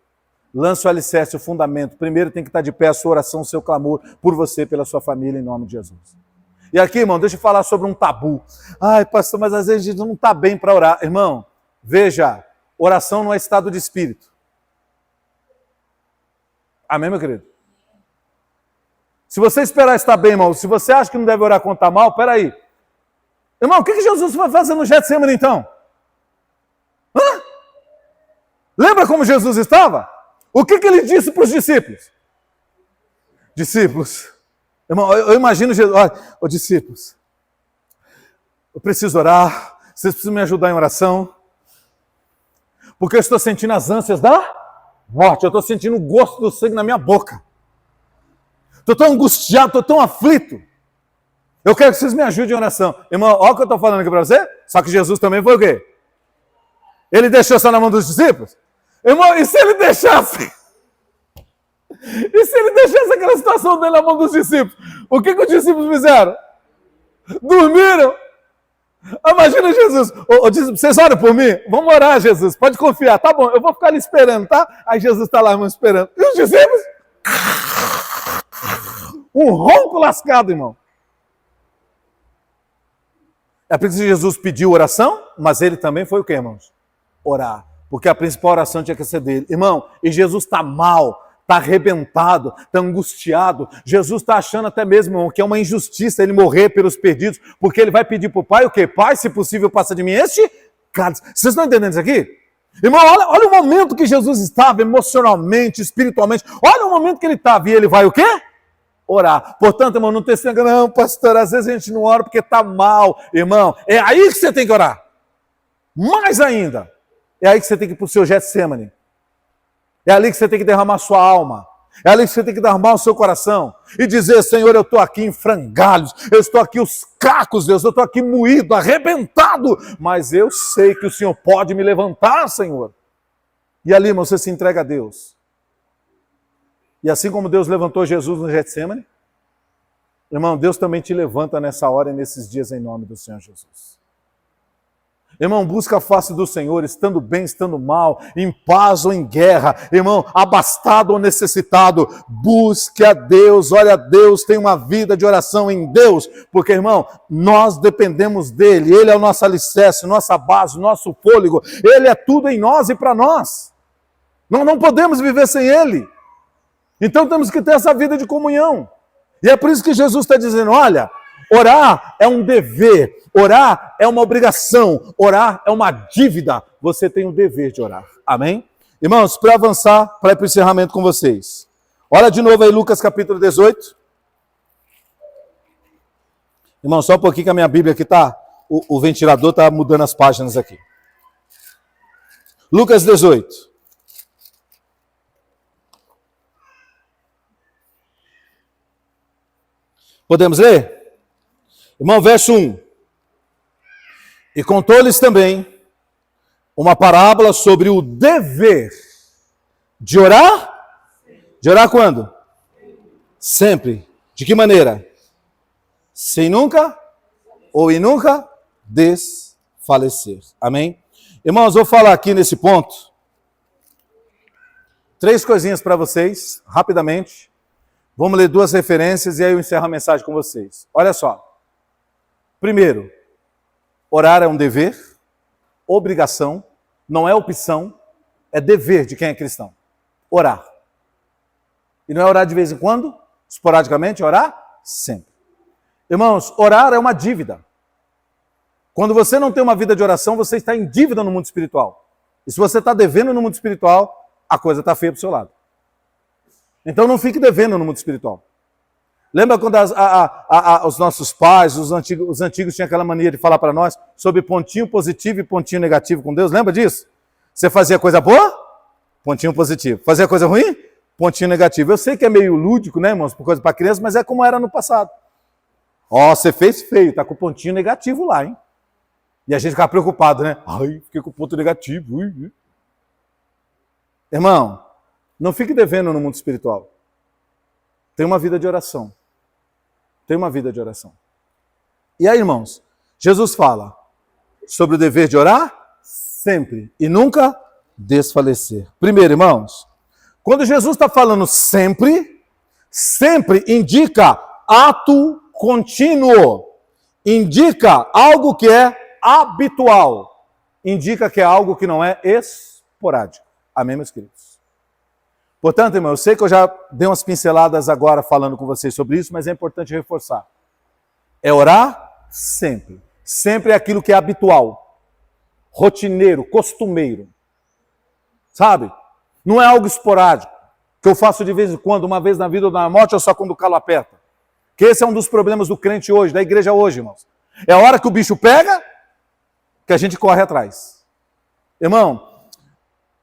Lance o alicerce, o fundamento. Primeiro tem que estar de pé a sua oração, o seu clamor por você, pela sua família, em nome de Jesus. E aqui, irmão, deixa eu falar sobre um tabu. Ai, pastor, mas às vezes a gente não está bem para orar. Irmão, veja, oração não é estado de espírito. Amém, meu querido? Se você esperar estar bem, irmão, se você acha que não deve orar quando está mal, peraí. Irmão, o que Jesus vai fazer no Getsemane então? Lembra como Jesus estava? O que ele disse para os discípulos? Discípulos, irmão, eu imagino Jesus, olha, discípulos, eu preciso orar, vocês precisam me ajudar em oração, porque eu estou sentindo as ânsias da morte, eu estou sentindo o gosto do sangue na minha boca. Estou tão angustiado, estou tão aflito. Eu quero que vocês me ajudem em oração. Irmão, olha o que eu estou falando aqui para você. Só que Jesus também foi o quê? Ele deixou só na mão dos discípulos? Irmão, e se ele deixasse? E se ele deixasse aquela situação dele na mão dos discípulos? O que os discípulos fizeram? Dormiram. Imagina Jesus. Vocês oram por mim? Vamos orar, Jesus. Pode confiar. Tá bom, eu vou ficar ali esperando, tá? Aí Jesus está lá, irmão, esperando. E os discípulos? Um ronco lascado, irmão. É por isso que Jesus pediu oração, mas ele também foi o quê, irmãos? Orar. Porque a principal oração tinha que ser dele. Irmão, e Jesus está mal, está arrebentado, está angustiado. Jesus está achando até mesmo, irmão, que é uma injustiça ele morrer pelos perdidos, porque ele vai pedir para o Pai o quê? Pai, se possível, passa de mim este cálice. Vocês estão entendendo isso aqui? Irmão, olha o momento que Jesus estava emocionalmente, espiritualmente. Olha o momento que ele estava. E ele vai o quê? Orar. Portanto, irmão, não tem esse negócio, não, pastor, às vezes a gente não ora porque está mal. Irmão, é aí que você tem que orar. Mais ainda. É aí que você tem que ir para o seu Getsemane. É ali que você tem que derramar sua alma. É ali que você tem que derramar o seu coração. E dizer, Senhor, eu estou aqui em frangalhos. Eu estou aqui os cacos, Deus. Eu estou aqui moído, arrebentado. Mas eu sei que o Senhor pode me levantar, Senhor. E ali, irmão, você se entrega a Deus. E assim como Deus levantou Jesus no Getsemane, irmão, Deus também te levanta nessa hora e nesses dias em nome do Senhor Jesus. Irmão, busca a face do Senhor, estando bem, estando mal, em paz ou em guerra. Irmão, abastado ou necessitado, busque a Deus, olha a Deus, tem uma vida de oração em Deus. Porque, irmão, nós dependemos dEle, Ele é o nosso alicerce, nossa base, nosso fôlego. Ele é tudo em nós e para nós. Não podemos viver sem Ele. Então temos que ter essa vida de comunhão. E é por isso que Jesus está dizendo, olha, orar é um dever, orar é uma obrigação, orar é uma dívida. Você tem o dever de orar. Amém? Irmãos, para avançar, para ir para o encerramento com vocês. Olha de novo aí Lucas capítulo 18. Irmão, só um pouquinho que a minha Bíblia aqui está, o ventilador está mudando as páginas aqui. Lucas 18. Podemos ler? Irmão, verso 1. E contou-lhes também uma parábola sobre o dever de orar. De orar quando? Sempre. De que maneira? Sem nunca ou em nunca desfalecer. Amém? Irmãos, vou falar aqui nesse ponto 3 coisinhas para vocês, rapidamente. Vamos ler duas referências e aí eu encerro a mensagem com vocês. Olha só. Primeiro, orar é um dever, obrigação, não é opção, é dever de quem é cristão. Orar. E não é orar de vez em quando, esporadicamente, é orar sempre. Irmãos, orar é uma dívida. Quando você não tem uma vida de oração, você está em dívida no mundo espiritual. E se você está devendo no mundo espiritual, a coisa está feia para o seu lado. Então não fique devendo no mundo espiritual. Lembra quando os nossos pais, os antigos tinham aquela mania de falar para nós sobre pontinho positivo e pontinho negativo com Deus? Lembra disso? Você fazia coisa boa? Pontinho positivo. Fazia coisa ruim? Pontinho negativo. Eu sei que é meio lúdico, né, irmãos, por coisa para criança, mas é como era no passado. Ó, você fez feio, tá com o pontinho negativo lá, hein? E a gente ficava preocupado, né? Ai, fiquei com o ponto negativo. Ui. Irmão, não fique devendo no mundo espiritual. Tem uma vida de oração. Tem uma vida de oração. E aí, irmãos, Jesus fala sobre o dever de orar sempre e nunca desfalecer. Primeiro, irmãos, quando Jesus está falando sempre, sempre indica ato contínuo. Indica algo que é habitual. Indica que é algo que não é esporádico. Amém, meus queridos? Portanto, irmão, eu sei que eu já dei umas pinceladas agora falando com vocês sobre isso, mas é importante reforçar. É orar sempre. Sempre é aquilo que é habitual, rotineiro, costumeiro. Sabe? Não é algo esporádico, que eu faço de vez em quando, uma vez na vida ou na morte, ou só quando o calo aperta. Que esse é um dos problemas do crente hoje, da igreja hoje, irmãos. É a hora que o bicho pega, que a gente corre atrás. Irmão,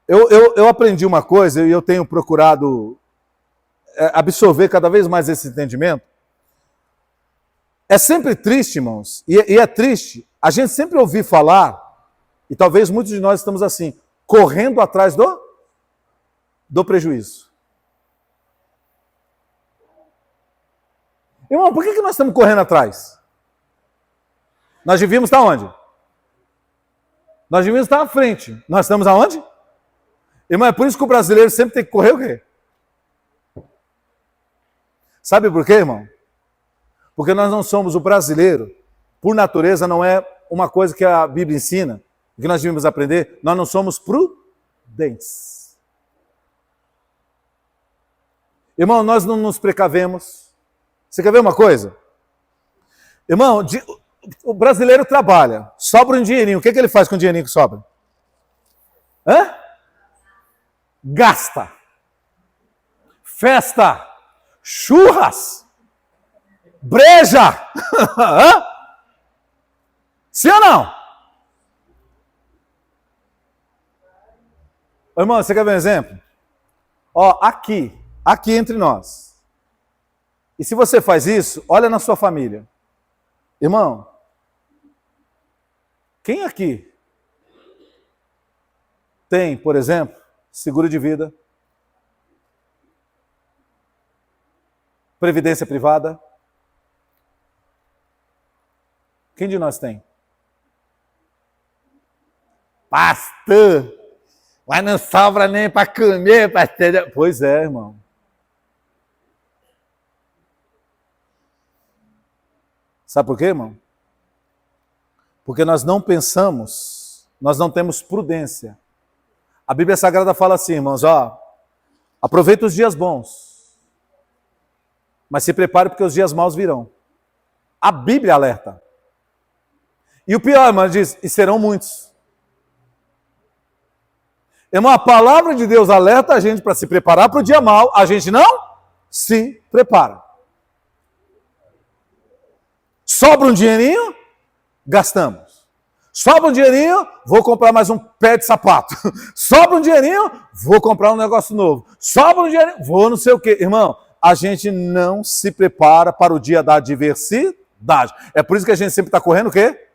eu aprendi uma coisa e eu tenho procurado absorver cada vez mais esse entendimento. É sempre triste, irmãos, e é triste a gente sempre ouvir falar, e talvez muitos de nós estamos assim, correndo atrás do prejuízo. Irmão, por que nós estamos correndo atrás? Nós devíamos estar onde? Nós devíamos estar à frente. Nós estamos aonde? Irmão, é por isso que o brasileiro sempre tem que correr o quê? Sabe por quê, irmão? Porque nós não somos o brasileiro. Por natureza, não é uma coisa que a Bíblia ensina, que nós devíamos aprender. Nós não somos prudentes. Irmão, nós não nos precavemos. Você quer ver uma coisa? Irmão, o brasileiro trabalha, sobra um dinheirinho. O que ele faz com o dinheirinho que sobra? Hã? Gasta. Festa. Churras. Breja. Hã? Sim ou não? Ô, irmão, você quer ver um exemplo? Ó, aqui entre nós. E se você faz isso, olha na sua família. Irmão, quem aqui tem, por exemplo, seguro de vida, previdência privada? Quem de nós tem? Pastor, mas não sobra nem para comer, pastor. Pois é, irmão. Sabe por quê, irmão? Porque nós não pensamos, nós não temos prudência. A Bíblia Sagrada fala assim, irmãos, ó, aproveita os dias bons, mas se prepare porque os dias maus virão. A Bíblia alerta. E o pior, irmão, diz, e serão muitos. Irmão, a palavra de Deus alerta a gente para se preparar para o dia mau, a gente não se prepara. Sobra um dinheirinho, gastamos. Sobra um dinheirinho, vou comprar mais um pé de sapato. Sobra um dinheirinho, vou comprar um negócio novo. Sobra um dinheirinho, vou não sei o quê. Irmão, a gente não se prepara para o dia da adversidade. É por isso que a gente sempre está correndo o quê?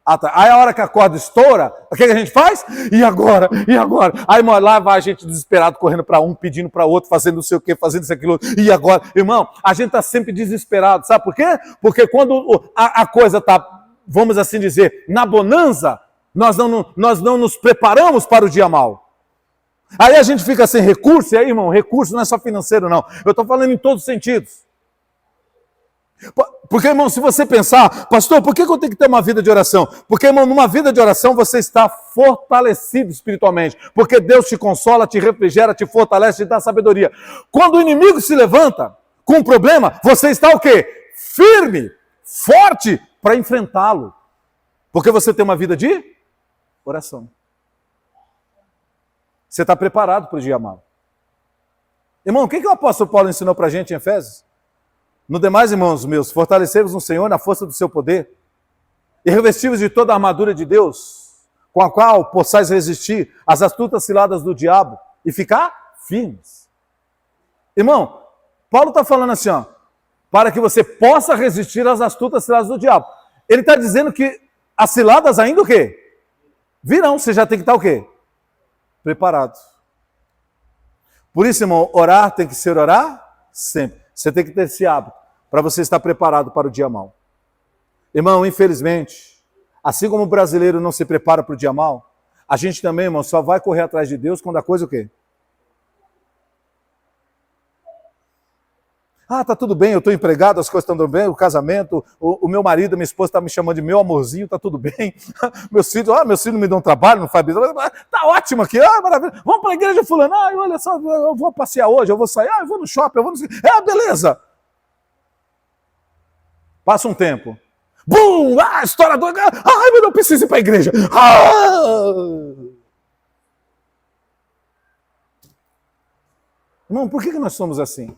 Aí a hora que a corda estoura, o que a gente faz? E agora? E agora? Aí lá vai a gente desesperado, correndo para um, pedindo para outro, fazendo não sei o quê, fazendo isso, aquilo. E agora? Irmão, a gente está sempre desesperado. Sabe por quê? Porque quando a coisa está, vamos assim dizer, na bonança, nós não nos preparamos para o dia mau. Aí a gente fica sem recurso, e aí, irmão, recurso não é só financeiro, não. Eu estou falando em todos os sentidos. Porque, irmão, se você pensar, pastor, por que eu tenho que ter uma vida de oração? Porque, irmão, numa vida de oração você está fortalecido espiritualmente. Porque Deus te consola, te refrigera, te fortalece, te dá sabedoria. Quando o inimigo se levanta com um problema, você está o quê? Firme, forte para enfrentá-lo. Porque você tem uma vida de oração. Você está preparado para o dia mau. Irmão, o que o apóstolo Paulo ensinou para a gente em Efésios? No demais, irmãos meus, fortalecei-vos no Senhor na força do seu poder e revesti-vos de toda a armadura de Deus, com a qual possais resistir às astutas ciladas do diabo e ficar firmes. Irmão, Paulo está falando assim, ó, para que você possa resistir às astutas ciladas do diabo. Ele está dizendo que as ciladas ainda o quê? Virão, você já tem que estar o quê? Preparado. Por isso, irmão, orar tem que ser orar sempre. Você tem que ter esse hábito para você estar preparado para o dia mau. Irmão, infelizmente, assim como o brasileiro não se prepara para o dia mau, a gente também, irmão, só vai correr atrás de Deus quando a coisa o quê? Ah, tá tudo bem, eu estou empregado, as coisas estão dando bem, o casamento, o meu marido, minha esposa está me chamando de meu amorzinho, tá tudo bem. Meus filhos me dão trabalho, não faz business. Tá ótimo aqui, maravilha. Vamos para a igreja fulano, olha só, eu vou passear hoje, eu vou sair, eu vou no shopping, eu vou no... beleza. Passa um tempo. Bum! História doida. Ai, mas eu preciso ir para a igreja. Irmão, por que nós somos assim?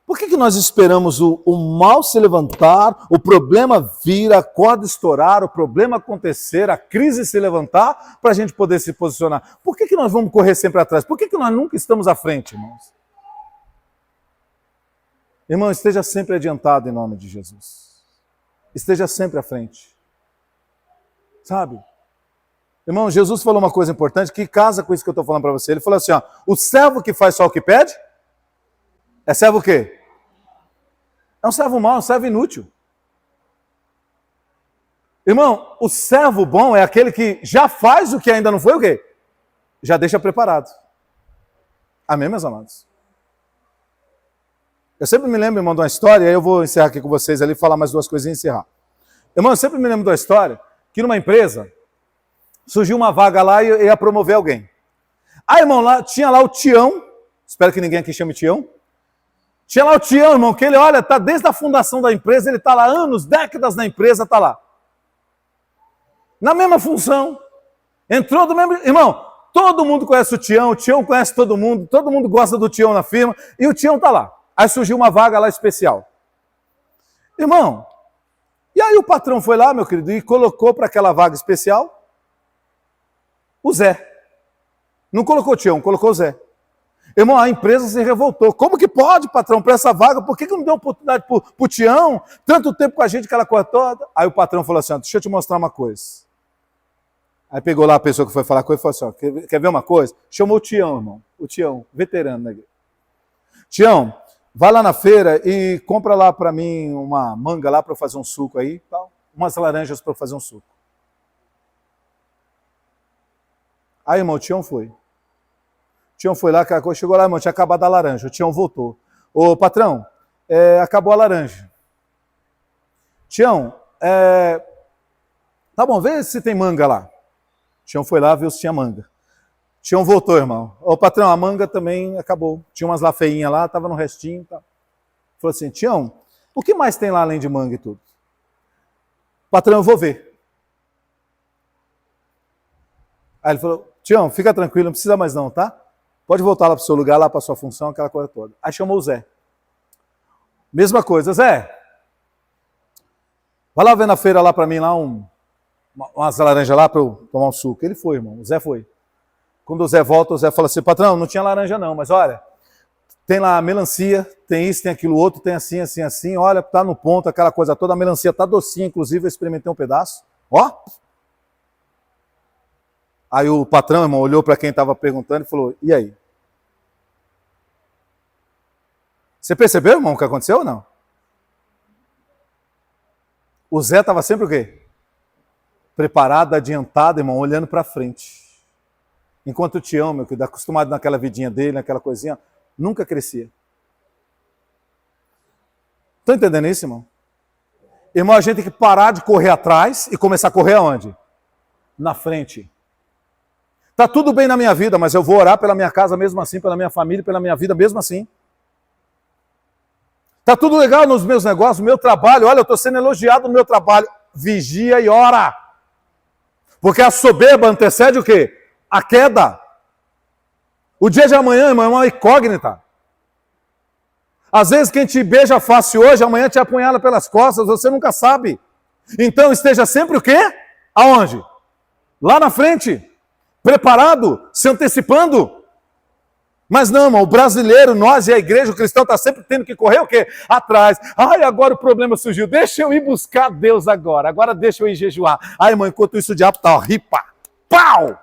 Por que nós esperamos o mal se levantar, o problema vir, a corda estourar, o problema acontecer, a crise se levantar, para a gente poder se posicionar? Por que nós vamos correr sempre atrás? Por que nós nunca estamos à frente, irmãos? Irmão, esteja sempre adiantado em nome de Jesus. Esteja sempre à frente. Sabe? Irmão, Jesus falou uma coisa importante que casa com isso que eu estou falando para você. Ele falou assim, ó, o servo que faz só o que pede, é servo o quê? É um servo mau, é um servo inútil. Irmão, o servo bom é aquele que já faz o que ainda não foi o quê? Já deixa preparado. Amém, meus amados? Eu sempre me lembro, irmão, de uma história, aí eu vou encerrar aqui com vocês ali, falar mais duas coisinhas e encerrar. Irmão, eu sempre me lembro de uma história que numa empresa surgiu uma vaga lá e ia promover alguém. Aí, irmão, tinha lá o Tião, espero que ninguém aqui chame Tião. Tinha lá o Tião, irmão, que ele, olha, tá desde a fundação da empresa, ele tá lá anos, décadas na empresa, tá lá. Na mesma função. Entrou do mesmo... Irmão, todo mundo conhece o Tião conhece todo mundo gosta do Tião na firma, e o Tião tá lá. Aí surgiu uma vaga lá especial. Irmão, e aí o patrão foi lá, meu querido, e colocou para aquela vaga especial o Zé. Não colocou o Tião, colocou o Zé. Irmão, a empresa se revoltou. Como que pode, patrão, para essa vaga? Por que não deu oportunidade para o Tião? Tanto tempo com a gente, aquela coisa toda. Aí o patrão falou assim, deixa eu te mostrar uma coisa. Aí pegou lá a pessoa que foi falar com ele e falou assim, quer ver uma coisa? Chamou o Tião, irmão. O Tião, veterano, né? Tião, vai lá na feira e compra lá para mim uma manga lá para eu fazer um suco aí, tal. Umas laranjas para eu fazer um suco. Aí, irmão, o Tião foi. O Tião foi lá, chegou lá, irmão, tinha acabado a laranja. O Tião voltou. Ô, patrão, acabou a laranja. Tião, tá bom, vê se tem manga lá. O Tião foi lá, viu se tinha manga. O Tião voltou, irmão. Ô, patrão, a manga também acabou. Tinha umas lá feinhas lá, tava no restinho. Tá. Falou assim, Tião, o que mais tem lá além de manga e tudo? Patrão, eu vou ver. Aí ele falou, Tião, fica tranquilo, não precisa mais não, tá? Pode voltar lá para o seu lugar, lá para a sua função, aquela coisa toda. Aí chamou o Zé. Mesma coisa, Zé, vai lá ver na feira lá para mim, lá umas laranjas lá para eu tomar um suco. Ele foi, irmão, o Zé foi. Quando o Zé volta, o Zé fala assim, patrão, não tinha laranja não, mas olha, tem lá a melancia, tem isso, tem aquilo outro, tem assim, assim, assim, olha, tá no ponto, aquela coisa toda, a melancia tá docinha, inclusive, eu experimentei um pedaço, ó. Aí o patrão, irmão, olhou para quem estava perguntando e falou, e aí? Você percebeu, irmão, o que aconteceu ou não? O Zé estava sempre o quê? Preparado, adiantado, irmão, olhando para frente. enquanto te amo, meu querido, acostumado naquela vidinha dele, naquela coisinha, nunca crescia. Estão entendendo isso, irmão? Irmão, a gente tem que parar de correr atrás e começar a correr aonde? Na frente. Tá tudo bem na minha vida, mas eu vou orar pela minha casa mesmo assim, pela minha família, pela minha vida mesmo assim. Tá tudo legal nos meus negócios, no meu trabalho. Olha, eu estou sendo elogiado no meu trabalho. Vigia e ora. Porque a soberba antecede o quê? A queda. O dia de amanhã, irmão, é uma incógnita. Às vezes quem te beija a face hoje, amanhã te apunhala pelas costas, você nunca sabe. Então esteja sempre o quê? Aonde? Lá na frente. Preparado, se antecipando. Mas não, irmão, o brasileiro, nós e a igreja, o cristão está sempre tendo que correr o quê? Atrás. Ai, agora o problema surgiu. Deixa eu ir buscar Deus agora. Agora deixa eu ir jejuar. Ai, irmão, enquanto isso o diabo está, ripa. Pau!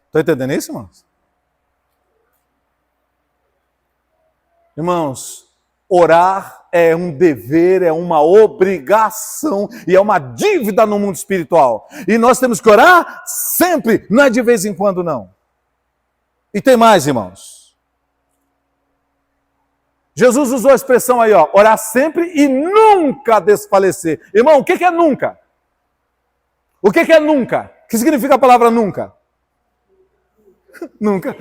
Estão entendendo isso, irmãos? Irmãos, orar é um dever, é uma obrigação e é uma dívida no mundo espiritual. E nós temos que orar sempre, não é de vez em quando, não. E tem mais, irmãos. Jesus usou a expressão aí, ó, orar sempre e nunca desfalecer. Irmão, o que é nunca? O que é nunca? O que significa a palavra nunca? Nunca.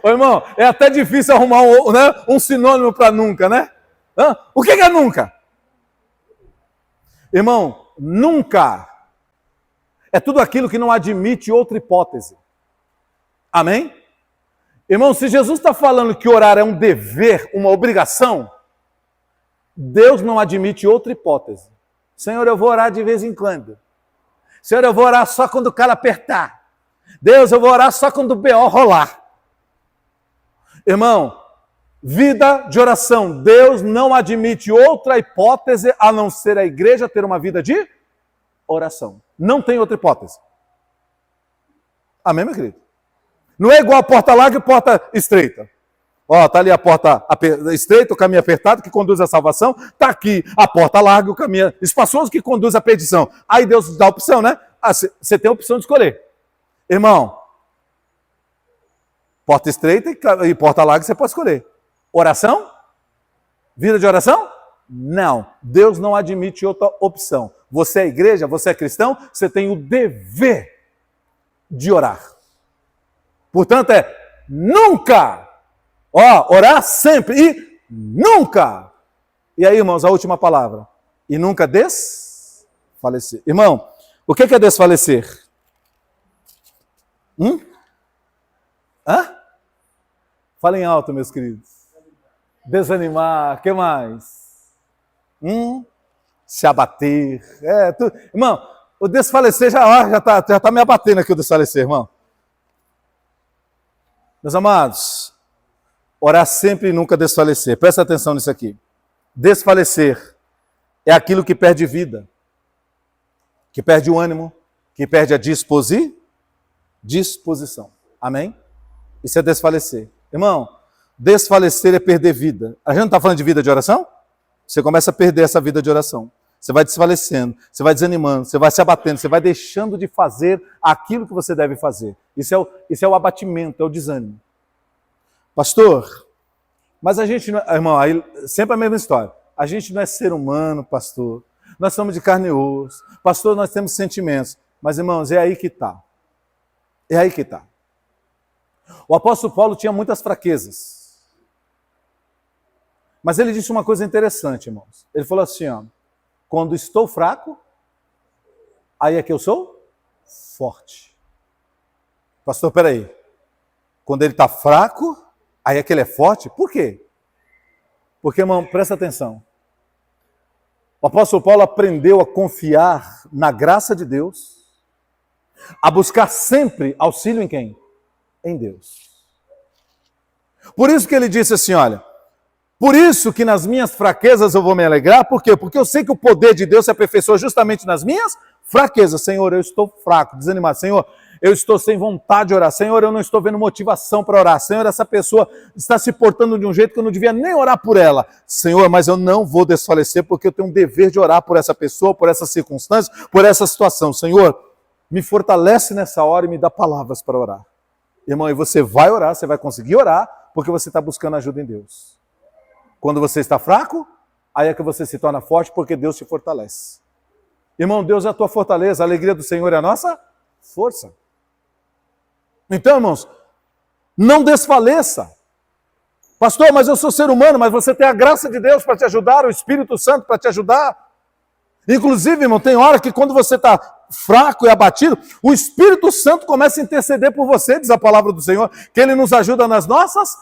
Ô, irmão, é até difícil arrumar um sinônimo para nunca, né? O que é nunca? Irmão, nunca é tudo aquilo que não admite outra hipótese. Amém? Irmão, se Jesus está falando que orar é um dever, uma obrigação, Deus não admite outra hipótese. Senhor, eu vou orar de vez em quando. Senhor, eu vou orar só quando o cara apertar. Deus, eu vou orar só quando o BO rolar. Irmão, vida de oração. Deus não admite outra hipótese a não ser a igreja ter uma vida de oração. Não tem outra hipótese. Amém, meu querido? Não é igual a porta larga e porta estreita. Ó, tá ali a porta estreita, o caminho apertado que conduz à salvação. Tá aqui a porta larga e o caminho espaçoso que conduz à perdição. Aí Deus dá a opção, né? Você tem a opção de escolher. Irmão, porta estreita e porta larga você pode escolher. Oração? Vida de oração? Não. Deus não admite outra opção. Você é igreja, você é cristão, você tem o dever de orar. Portanto, é nunca. Ó, orar sempre e nunca. E aí, irmãos, a última palavra. E nunca desfalecer. Irmão, o que é desfalecer? Hã? Falem alto, meus queridos. Desanimar, o que mais? Se abater. Irmão, o desfalecer já tá me abatendo aqui o desfalecer, irmão. Meus amados, orar sempre e nunca desfalecer. Presta atenção nisso aqui. Desfalecer é aquilo que perde vida, que perde o ânimo, que perde a disposição. Amém? Isso é desfalecer. Irmão, desfalecer é perder vida. A gente não está falando de vida de oração? Você começa a perder essa vida de oração. Você vai desfalecendo, você vai desanimando, você vai se abatendo, você vai deixando de fazer aquilo que você deve fazer. Isso é o abatimento, é o desânimo. Pastor, mas a gente não... Irmão, aí, sempre a mesma história. A gente não é ser humano, pastor. Nós somos de carne e osso. Pastor, nós temos sentimentos. Mas, irmãos, é aí que está. É aí que está. O apóstolo Paulo tinha muitas fraquezas. Mas ele disse uma coisa interessante, irmãos. Ele falou assim, ó, quando estou fraco, aí é que eu sou forte. Pastor, peraí. Quando ele está fraco, aí é que ele é forte? Por quê? Porque, irmão, presta atenção. O apóstolo Paulo aprendeu a confiar na graça de Deus, a buscar sempre auxílio em quem? Em Deus. Por isso que ele disse assim, olha, por isso que nas minhas fraquezas eu vou me alegrar, por quê? Porque eu sei que o poder de Deus se aperfeiçoa justamente nas minhas fraquezas. Senhor, eu estou fraco, desanimado. Senhor, eu estou sem vontade de orar. Senhor, eu não estou vendo motivação para orar. Senhor, essa pessoa está se portando de um jeito que eu não devia nem orar por ela. Senhor, mas eu não vou desfalecer porque eu tenho um dever de orar por essa pessoa, por essa circunstância, por essa situação. Senhor, me fortalece nessa hora e me dá palavras para orar. Irmão, e você vai orar, você vai conseguir orar, porque você está buscando ajuda em Deus. Quando você está fraco, aí é que você se torna forte, porque Deus te fortalece. Irmão, Deus é a tua fortaleza, a alegria do Senhor é a nossa força. Então, irmãos, não desfaleça. Pastor, mas eu sou ser humano, mas você tem a graça de Deus para te ajudar, o Espírito Santo para te ajudar. Inclusive, irmão, tem hora que quando você está fraco e abatido, o Espírito Santo começa a interceder por você, diz a palavra do Senhor, que Ele nos ajuda nas nossas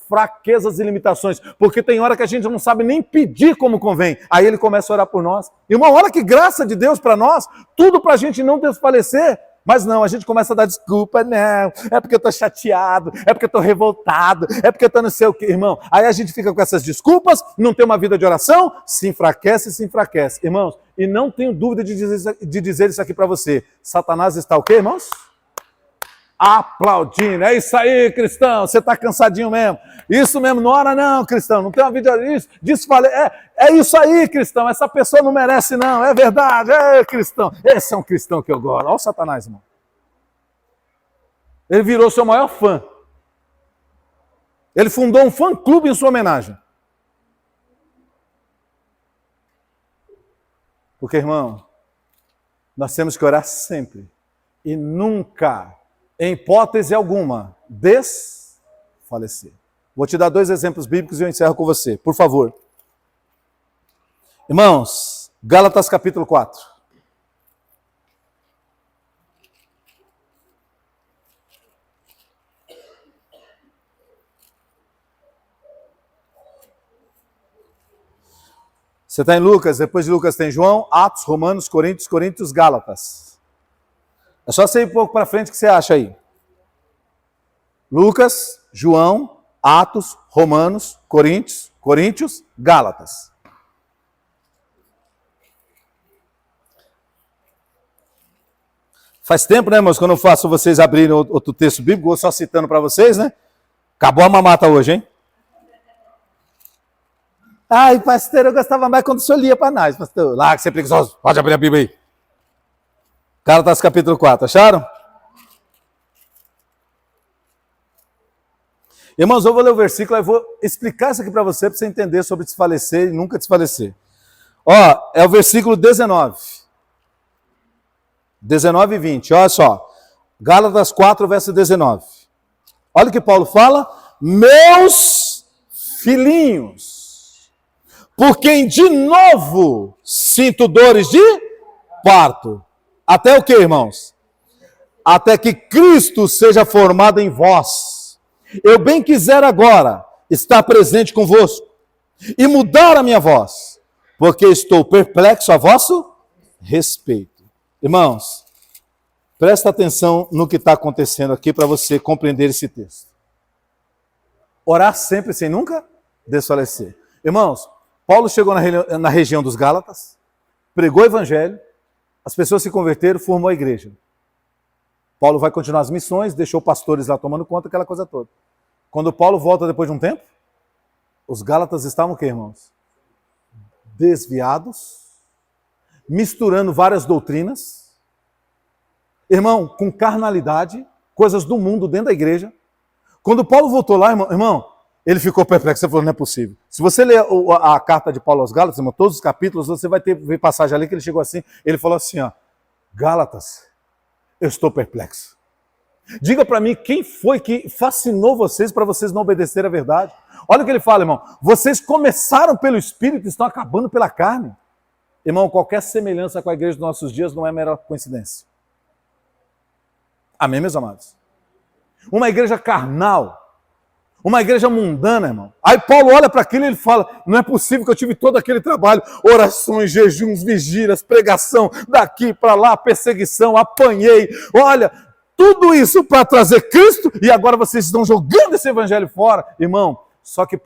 fraquezas e limitações, porque tem hora que a gente não sabe nem pedir como convém, aí Ele começa a orar por nós. Irmão, olha que graça de Deus para nós, tudo para a gente não desfalecer, mas não, a gente começa a dar desculpa, não, é porque eu estou chateado, é porque eu estou revoltado, é porque eu estou não sei o quê, irmão. Aí a gente fica com essas desculpas, não tem uma vida de oração, se enfraquece, irmãos, e não tenho dúvida de dizer isso aqui para você, Satanás está o quê, irmãos? Aplaudindo, é isso aí, cristão, você está cansadinho mesmo, isso mesmo, não ora não, cristão, não tem uma vida disso, é isso aí, cristão, essa pessoa não merece não, é verdade, é cristão, esse é um cristão que eu gosto, olha o Satanás, irmão, ele virou seu maior fã, ele fundou um fã-clube em sua homenagem, porque, irmão, nós temos que orar sempre, e nunca, em hipótese alguma, desfalecer. Vou te dar 2 exemplos bíblicos e eu encerro com você, por favor. Irmãos, Gálatas capítulo 4. Você está em Lucas, depois de Lucas tem João, Atos, Romanos, Coríntios, Gálatas. É só você ir um pouco para frente que você acha aí. Lucas, João, Atos, Romanos, Coríntios, Gálatas. Faz tempo, né, irmãos, quando eu faço vocês abrirem outro texto bíblico, vou só citando para vocês, né? Acabou a mamata hoje, hein? Ai, pastor, eu gostava mais quando o senhor lia para nós, pastor. Lá, que você é preguiçoso, pode abrir a Bíblia aí. Gálatas capítulo 4, acharam? Irmãos, eu vou ler o versículo e vou explicar isso aqui para você entender sobre desfalecer e nunca desfalecer. Ó, é o versículo 19. 19 e 20, olha só. Gálatas 4, verso 19. Olha o que Paulo fala. Meus filhinhos, por quem de novo sinto dores de parto. Até o que, irmãos? Até que Cristo seja formado em vós. Eu bem quiser agora estar presente convosco e mudar a minha voz, porque estou perplexo a vosso respeito. Irmãos, presta atenção no que está acontecendo aqui para você compreender esse texto. Orar sempre sem nunca desfalecer. Irmãos, Paulo chegou na região dos Gálatas, pregou o evangelho, as pessoas se converteram, formou a igreja. Paulo vai continuar as missões, deixou pastores lá tomando conta, aquela coisa toda. Quando Paulo volta depois de um tempo, os Gálatas estavam o quê, irmãos? Desviados, misturando várias doutrinas, irmão, com carnalidade, coisas do mundo dentro da igreja. Quando Paulo voltou lá, irmão, ele ficou perplexo, ele falou, não é possível. Se você ler a carta de Paulo aos Gálatas, irmão, todos os capítulos, você vai ver passagem ali que ele chegou assim, ele falou assim, ó, Gálatas, eu estou perplexo. Diga para mim quem foi que fascinou vocês para vocês não obedecerem a verdade. Olha o que ele fala, irmão. Vocês começaram pelo Espírito e estão acabando pela carne. Irmão, qualquer semelhança com a igreja dos nossos dias não é mera coincidência. Amém, meus amados? Uma igreja carnal, uma igreja mundana, irmão. Aí Paulo olha para aquilo e ele fala, não é possível que eu tive todo aquele trabalho, orações, jejuns, vigílias, pregação, daqui para lá, perseguição, apanhei, olha, tudo isso para trazer Cristo e agora vocês estão jogando esse evangelho fora. Irmão, só que,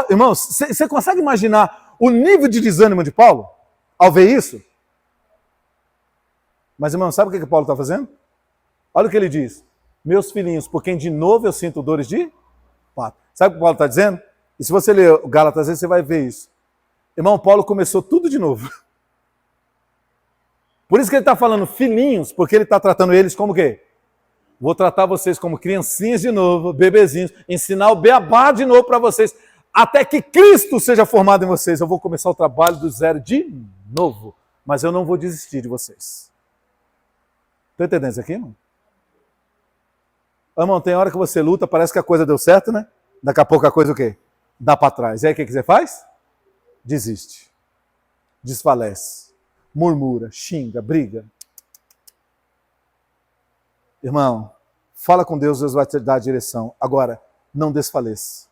irmão, você consegue imaginar o nível de desânimo de Paulo ao ver isso? Mas, irmão, sabe o que Paulo está fazendo? Olha o que ele diz. Meus filhinhos, por quem de novo eu sinto dores de parto. Sabe o que Paulo está dizendo? E se você ler o Gálatas, você vai ver isso. Irmão, Paulo começou tudo de novo. Por isso que ele está falando filhinhos, porque ele está tratando eles como o quê? Vou tratar vocês como criancinhas de novo, bebezinhos, ensinar o beabá de novo para vocês, até que Cristo seja formado em vocês. Eu vou começar o trabalho do zero de novo, mas eu não vou desistir de vocês. Estão entendendo isso aqui, irmão? Irmão, tem hora que você luta, parece que a coisa deu certo, né? Daqui a pouco a coisa o quê? Dá para trás. E aí o que você faz? Desiste. Desfalece. Murmura, xinga, briga. Irmão, fala com Deus, Deus vai te dar a direção. Agora, não desfaleça.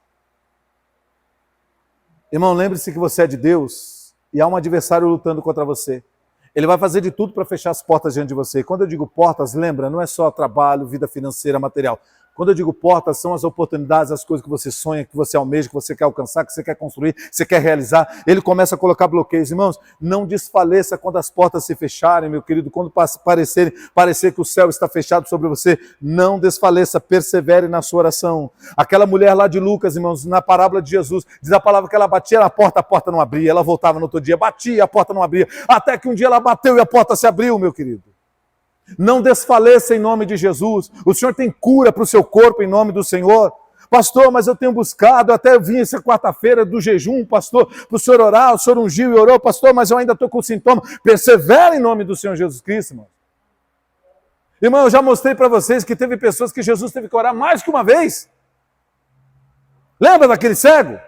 Irmão, lembre-se que você é de Deus e há um adversário lutando contra você. Ele vai fazer de tudo para fechar as portas diante de você. E quando eu digo portas, lembra, não é só trabalho, vida financeira, material. Quando eu digo portas, são as oportunidades, as coisas que você sonha, que você almeja, que você quer alcançar, que você quer construir, que você quer realizar. Ele começa a colocar bloqueios. Irmãos, não desfaleça quando as portas se fecharem, meu querido. Quando parecer que o céu está fechado sobre você, não desfaleça, persevere na sua oração. Aquela mulher lá de Lucas, irmãos, na parábola de Jesus, diz a palavra que ela batia na porta, a porta não abria. Ela voltava no outro dia, batia, a porta não abria. Até que um dia ela bateu e a porta se abriu, meu querido. Não desfaleça em nome de Jesus. O Senhor tem cura para o seu corpo em nome do Senhor. Pastor, mas eu tenho buscado, até vim essa quarta-feira do jejum, pastor, para o Senhor orar, o Senhor ungiu e orou, pastor, mas eu ainda estou com sintoma. Persevera em nome do Senhor Jesus Cristo, irmão. Irmão, eu já mostrei para vocês que teve pessoas que Jesus teve que orar mais que uma vez. Lembra daquele cego?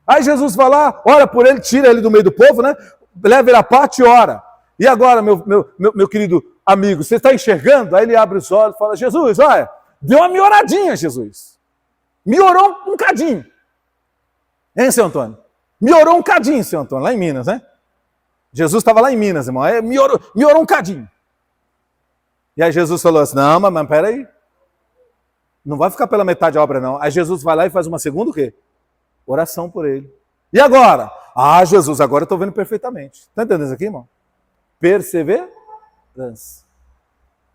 Aí Jesus vai lá, ora por ele, tira ele do meio do povo, né? Leva ele à parte e ora. E agora, meu querido amigo, você está enxergando? Aí ele abre os olhos e fala, Jesus, olha, deu uma melhoradinha, Jesus. Melhorou um cadinho. Hein, seu Antônio? Melhorou um cadinho, seu Antônio, lá em Minas, né? Jesus estava lá em Minas, irmão. Aí melhorou um cadinho. E aí Jesus falou assim, não, mas peraí. Não vai ficar pela metade da obra, não. Aí Jesus vai lá e faz uma segunda o quê? Oração por ele. E agora? Ah, Jesus, agora eu estou vendo perfeitamente. Está entendendo isso aqui, irmão? Perseverança.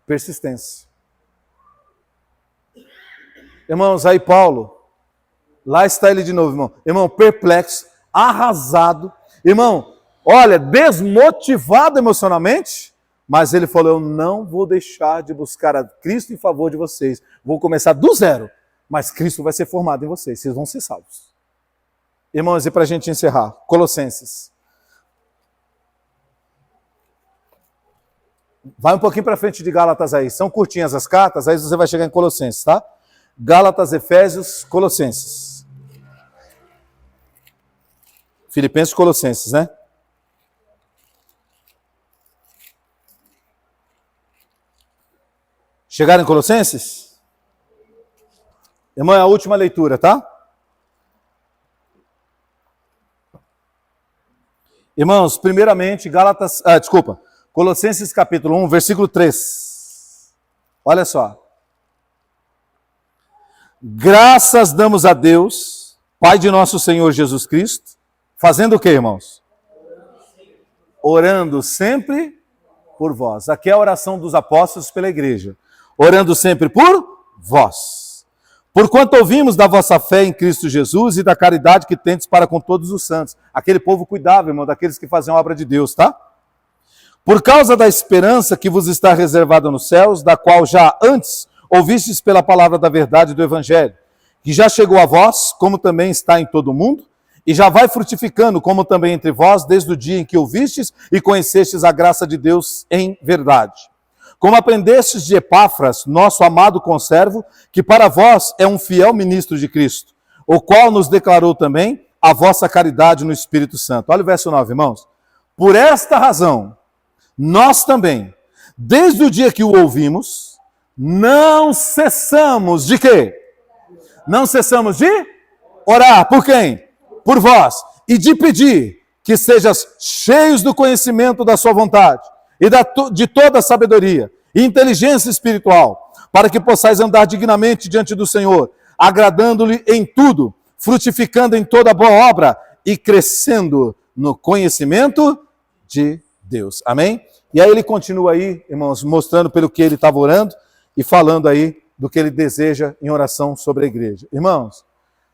Persistência. Irmãos, aí Paulo, lá está ele de novo, irmão. Irmão, perplexo, arrasado. Irmão, olha, desmotivado emocionalmente, mas ele falou, eu não vou deixar de buscar a Cristo em favor de vocês. Vou começar do zero, mas Cristo vai ser formado em vocês. Vocês vão ser salvos. Irmãos, e para a gente encerrar, Colossenses. Vai um pouquinho para frente de Gálatas aí. São curtinhas as cartas, aí você vai chegar em Colossenses, tá? Gálatas, Efésios, Colossenses. Filipenses, Colossenses, né? Chegaram em Colossenses? Irmão, é a última leitura, tá? Irmãos, primeiramente, Colossenses capítulo 1, versículo 3. Olha só. Graças damos a Deus, Pai de nosso Senhor Jesus Cristo, fazendo o que, irmãos? Orando sempre por vós. Aqui é a oração dos apóstolos pela igreja. Orando sempre por vós. Porquanto ouvimos da vossa fé em Cristo Jesus e da caridade que tendes para com todos os santos. Aquele povo cuidava, irmão, daqueles que fazem a obra de Deus, tá? Por causa da esperança que vos está reservada nos céus, da qual já antes ouvistes pela palavra da verdade do Evangelho, que já chegou a vós, como também está em todo o mundo, e já vai frutificando, como também entre vós, desde o dia em que ouvistes e conhecestes a graça de Deus em verdade. Como aprendestes de Epáfras, nosso amado conservo, que para vós é um fiel ministro de Cristo, o qual nos declarou também a vossa caridade no Espírito Santo. Olha o verso 9, irmãos. Por esta razão, nós também, desde o dia que o ouvimos, não cessamos de quê? Não cessamos de orar. Por quem? Por vós. E de pedir que sejas cheios do conhecimento da sua vontade e de toda a sabedoria e inteligência espiritual, para que possais andar dignamente diante do Senhor, agradando-lhe em tudo, frutificando em toda boa obra e crescendo no conhecimento de Deus. Amém? E aí ele continua aí, irmãos, mostrando pelo que ele estava orando. e falando aí do que ele deseja em oração sobre a igreja. Irmãos,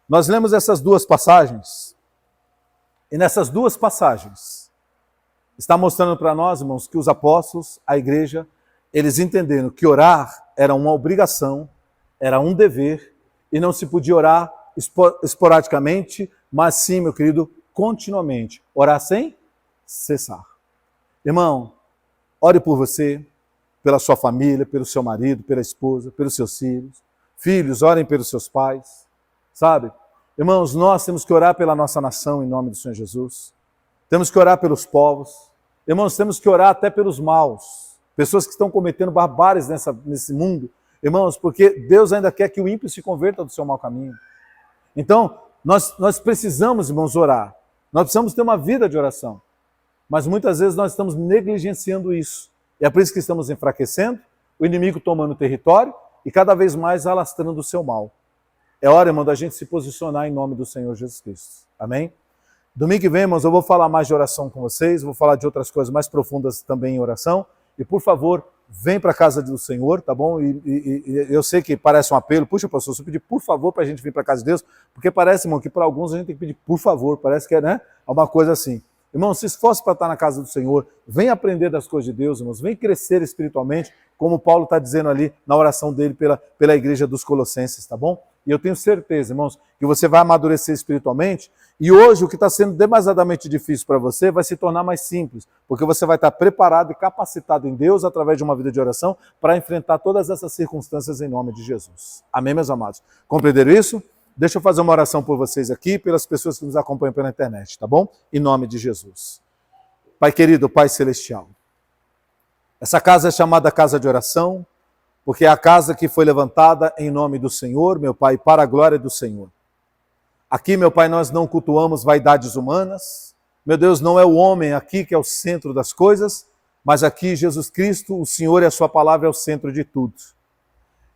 nós lemos essas duas passagens, e nessas duas passagens está mostrando para nós, irmãos, que os apóstolos, a igreja, eles entenderam que orar era uma obrigação, era um dever, e não se podia orar esporadicamente, mas sim, meu querido, continuamente. Orar sem cessar. Irmão, ore por você, pela sua família, pelo seu marido, pela esposa, pelos seus filhos. Filhos, orem pelos seus pais, sabe? Irmãos, nós temos que orar pela nossa nação em nome do Senhor Jesus. Temos que orar pelos povos. Irmãos, temos que orar até pelos maus. Pessoas que estão cometendo barbáries nesse mundo. Irmãos, porque Deus ainda quer que o ímpio se converta do seu mau caminho. Então, nós precisamos, irmãos, orar. Nós precisamos ter uma vida de oração. Mas muitas vezes nós estamos negligenciando isso. E é por isso que estamos enfraquecendo, o inimigo tomando território e cada vez mais alastrando o seu mal. É hora, irmão, da gente se posicionar em nome do Senhor Jesus Cristo. Amém? Domingo que vem, irmãos, eu vou falar mais de oração com vocês, vou falar de outras coisas mais profundas também em oração. E, por favor, vem para a casa do Senhor, tá bom? E eu sei que parece um apelo. Puxa, pastor, se eu pedir por favor para a gente vir para a casa de Deus, porque parece, irmão, que para alguns a gente tem que pedir por favor. Parece que é, né? Uma coisa assim. Irmão, se esforce para estar na casa do Senhor, vem aprender das coisas de Deus, irmãos, vem crescer espiritualmente, como Paulo está dizendo ali na oração dele pela igreja dos Colossenses, tá bom? E eu tenho certeza, irmãos, que você vai amadurecer espiritualmente e hoje o que está sendo demasiadamente difícil para você vai se tornar mais simples, porque você vai estar preparado e capacitado em Deus através de uma vida de oração para enfrentar todas essas circunstâncias em nome de Jesus. Amém, meus amados? Compreenderam isso? Deixa eu fazer uma oração por vocês aqui, pelas pessoas que nos acompanham pela internet, tá bom? Em nome de Jesus. Pai querido, Pai celestial, essa casa é chamada casa de oração, porque é a casa que foi levantada em nome do Senhor, meu Pai, para a glória do Senhor. Aqui, meu Pai, nós não cultuamos vaidades humanas. Meu Deus, não é o homem aqui que é o centro das coisas, mas aqui Jesus Cristo, o Senhor e a sua palavra é o centro de tudo.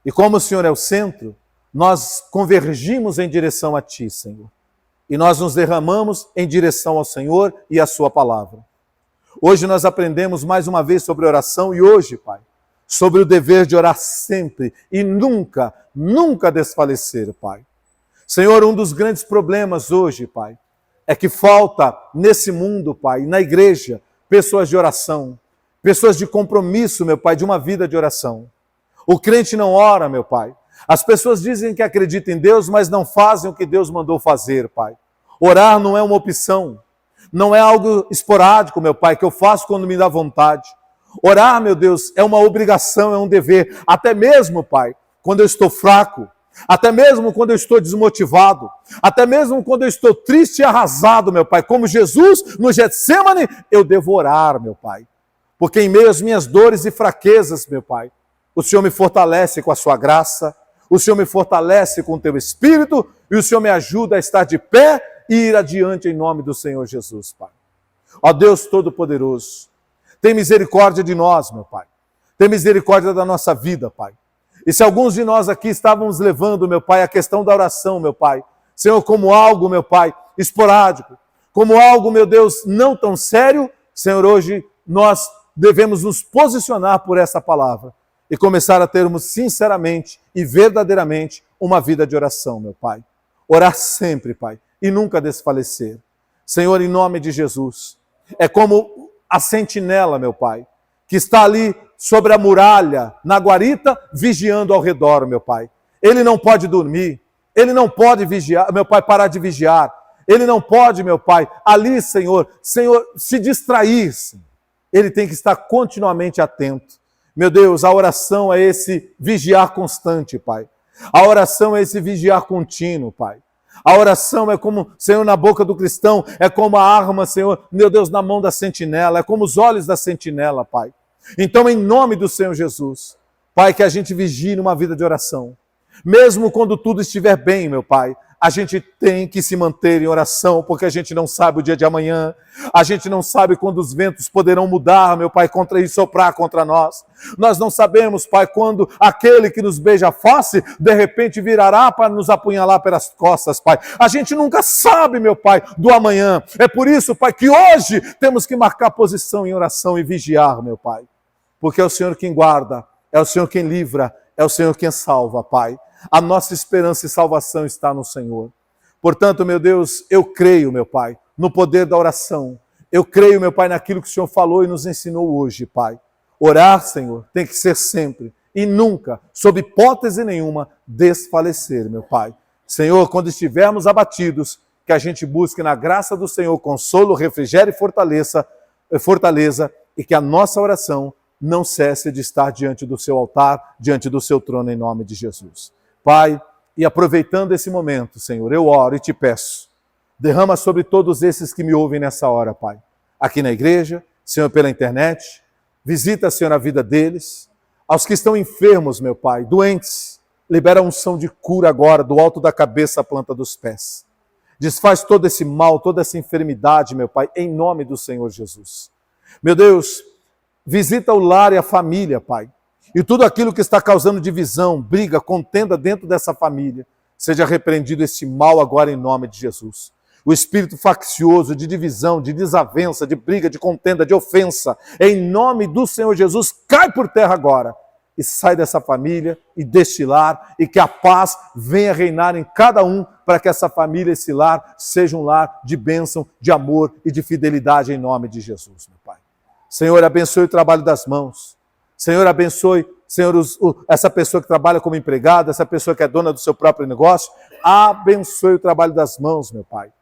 E como o Senhor é o centro, nós convergimos em direção a Ti, Senhor. E nós nos derramamos em direção ao Senhor e à sua palavra. Hoje nós aprendemos mais uma vez sobre oração e hoje, Pai, sobre o dever de orar sempre e nunca, nunca desfalecer, Pai. Senhor, um dos grandes problemas hoje, Pai, é que falta nesse mundo, Pai, na igreja, pessoas de oração, pessoas de compromisso, meu Pai, de uma vida de oração. O crente não ora, meu Pai. As pessoas dizem que acreditam em Deus, mas não fazem o que Deus mandou fazer, Pai. Orar não é uma opção, não é algo esporádico, meu Pai, que eu faço quando me dá vontade. Orar, meu Deus, é uma obrigação, é um dever. Até mesmo, Pai, quando eu estou fraco, até mesmo quando eu estou desmotivado, até mesmo quando eu estou triste e arrasado, meu Pai, como Jesus no Getsêmani, eu devo orar, meu Pai. Porque em meio às minhas dores e fraquezas, meu Pai, o Senhor me fortalece com a sua graça, o Senhor me fortalece com o teu Espírito e o Senhor me ajuda a estar de pé e ir adiante em nome do Senhor Jesus, Pai. Ó Deus Todo-Poderoso, tem misericórdia de nós, meu Pai. Tem misericórdia da nossa vida, Pai. E se alguns de nós aqui estávamos levando, meu Pai, a questão da oração, meu Pai, Senhor, como algo, meu Pai, esporádico, como algo, meu Deus, não tão sério, Senhor, hoje nós devemos nos posicionar por essa palavra e começar a termos sinceramente e verdadeiramente uma vida de oração, meu Pai. Orar sempre, Pai, e nunca desfalecer. Senhor, em nome de Jesus, é como a sentinela, meu Pai, que está ali sobre a muralha, na guarita, vigiando ao redor, meu Pai. Ele não pode dormir, ele não pode vigiar, meu Pai, parar de vigiar. Ele não pode, meu Pai, ali, Senhor, se distrair. Ele tem que estar continuamente atento. Meu Deus, a oração é esse vigiar constante, Pai. A oração é esse vigiar contínuo, Pai. A oração é como, Senhor, na boca do cristão, é como a arma, Senhor, meu Deus, na mão da sentinela, é como os olhos da sentinela, Pai. Então, em nome do Senhor Jesus, Pai, que a gente vigie numa vida de oração. Mesmo quando tudo estiver bem, meu Pai, a gente tem que se manter em oração, porque a gente não sabe o dia de amanhã, a gente não sabe quando os ventos poderão mudar, meu Pai, e soprar contra nós. Nós não sabemos, Pai, quando aquele que nos beija a face, de repente virará para nos apunhalar pelas costas, Pai. A gente nunca sabe, meu Pai, do amanhã. É por isso, Pai, que hoje temos que marcar posição em oração e vigiar, meu Pai. Porque é o Senhor quem guarda, é o Senhor quem livra, é o Senhor quem salva, Pai. A nossa esperança e salvação está no Senhor. Portanto, meu Deus, eu creio, meu Pai, no poder da oração. Eu creio, meu Pai, naquilo que o Senhor falou e nos ensinou hoje, Pai. Orar, Senhor, tem que ser sempre e nunca, sob hipótese nenhuma, desfalecer, meu Pai. Senhor, quando estivermos abatidos, que a gente busque na graça do Senhor consolo, refrigério e fortaleza, e que a nossa oração não cesse de estar diante do seu altar, diante do seu trono, em nome de Jesus. Pai, e aproveitando esse momento, Senhor, eu oro e te peço, derrama sobre todos esses que me ouvem nessa hora, Pai. Aqui na igreja, Senhor, pela internet, visita, Senhor, a vida deles. Aos que estão enfermos, meu Pai, doentes, libera a unção de cura agora, do alto da cabeça à planta dos pés. Desfaz todo esse mal, toda essa enfermidade, meu Pai, em nome do Senhor Jesus. Meu Deus, visita o lar e a família, Pai. E tudo aquilo que está causando divisão, briga, contenda dentro dessa família, seja repreendido esse mal agora em nome de Jesus. O espírito faccioso de divisão, de desavença, de briga, de contenda, de ofensa, em nome do Senhor Jesus, cai por terra agora e sai dessa família e deste lar, e que a paz venha reinar em cada um, para que essa família, esse lar, seja um lar de bênção, de amor e de fidelidade em nome de Jesus, meu Pai. Senhor, abençoe o trabalho das mãos. Senhor, abençoe, Senhor, essa pessoa que trabalha como empregada, essa pessoa que é dona do seu próprio negócio. Abençoe o trabalho das mãos, meu Pai.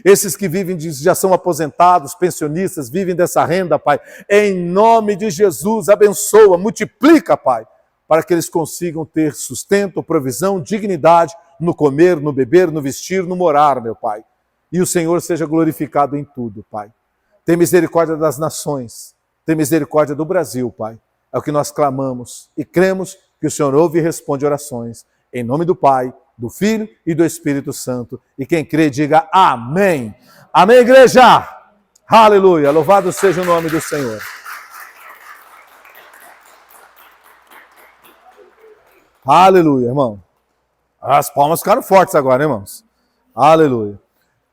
Esses que vivem, já são aposentados, pensionistas, vivem dessa renda, Pai. Em nome de Jesus, abençoa, multiplica, Pai, para que eles consigam ter sustento, provisão, dignidade no comer, no beber, no vestir, no morar, meu Pai. E o Senhor seja glorificado em tudo, Pai. Tem misericórdia das nações, tem misericórdia do Brasil, Pai. É o que nós clamamos e cremos que o Senhor ouve e responde orações. Em nome do Pai, do Filho e do Espírito Santo. E quem crê, diga amém. Amém, igreja! Aleluia! Louvado seja o nome do Senhor. Aleluia, irmão. As palmas ficaram fortes agora, irmãos. Aleluia.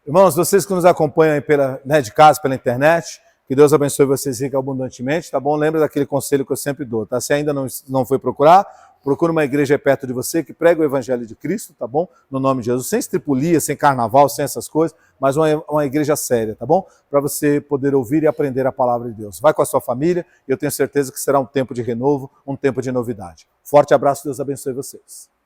Irmãos, vocês que nos acompanham aí de casa, pela internet, que Deus abençoe vocês rica abundantemente, tá bom? Lembra daquele conselho que eu sempre dou, tá? Se ainda não foi procurar, procura uma igreja perto de você que prega o Evangelho de Cristo, tá bom? No nome de Jesus, sem estripulia, sem carnaval, sem essas coisas, mas uma igreja séria, tá bom? Para você poder ouvir e aprender a palavra de Deus. Vai com a sua família e eu tenho certeza que será um tempo de renovo, um tempo de novidade. Forte abraço, Deus abençoe vocês.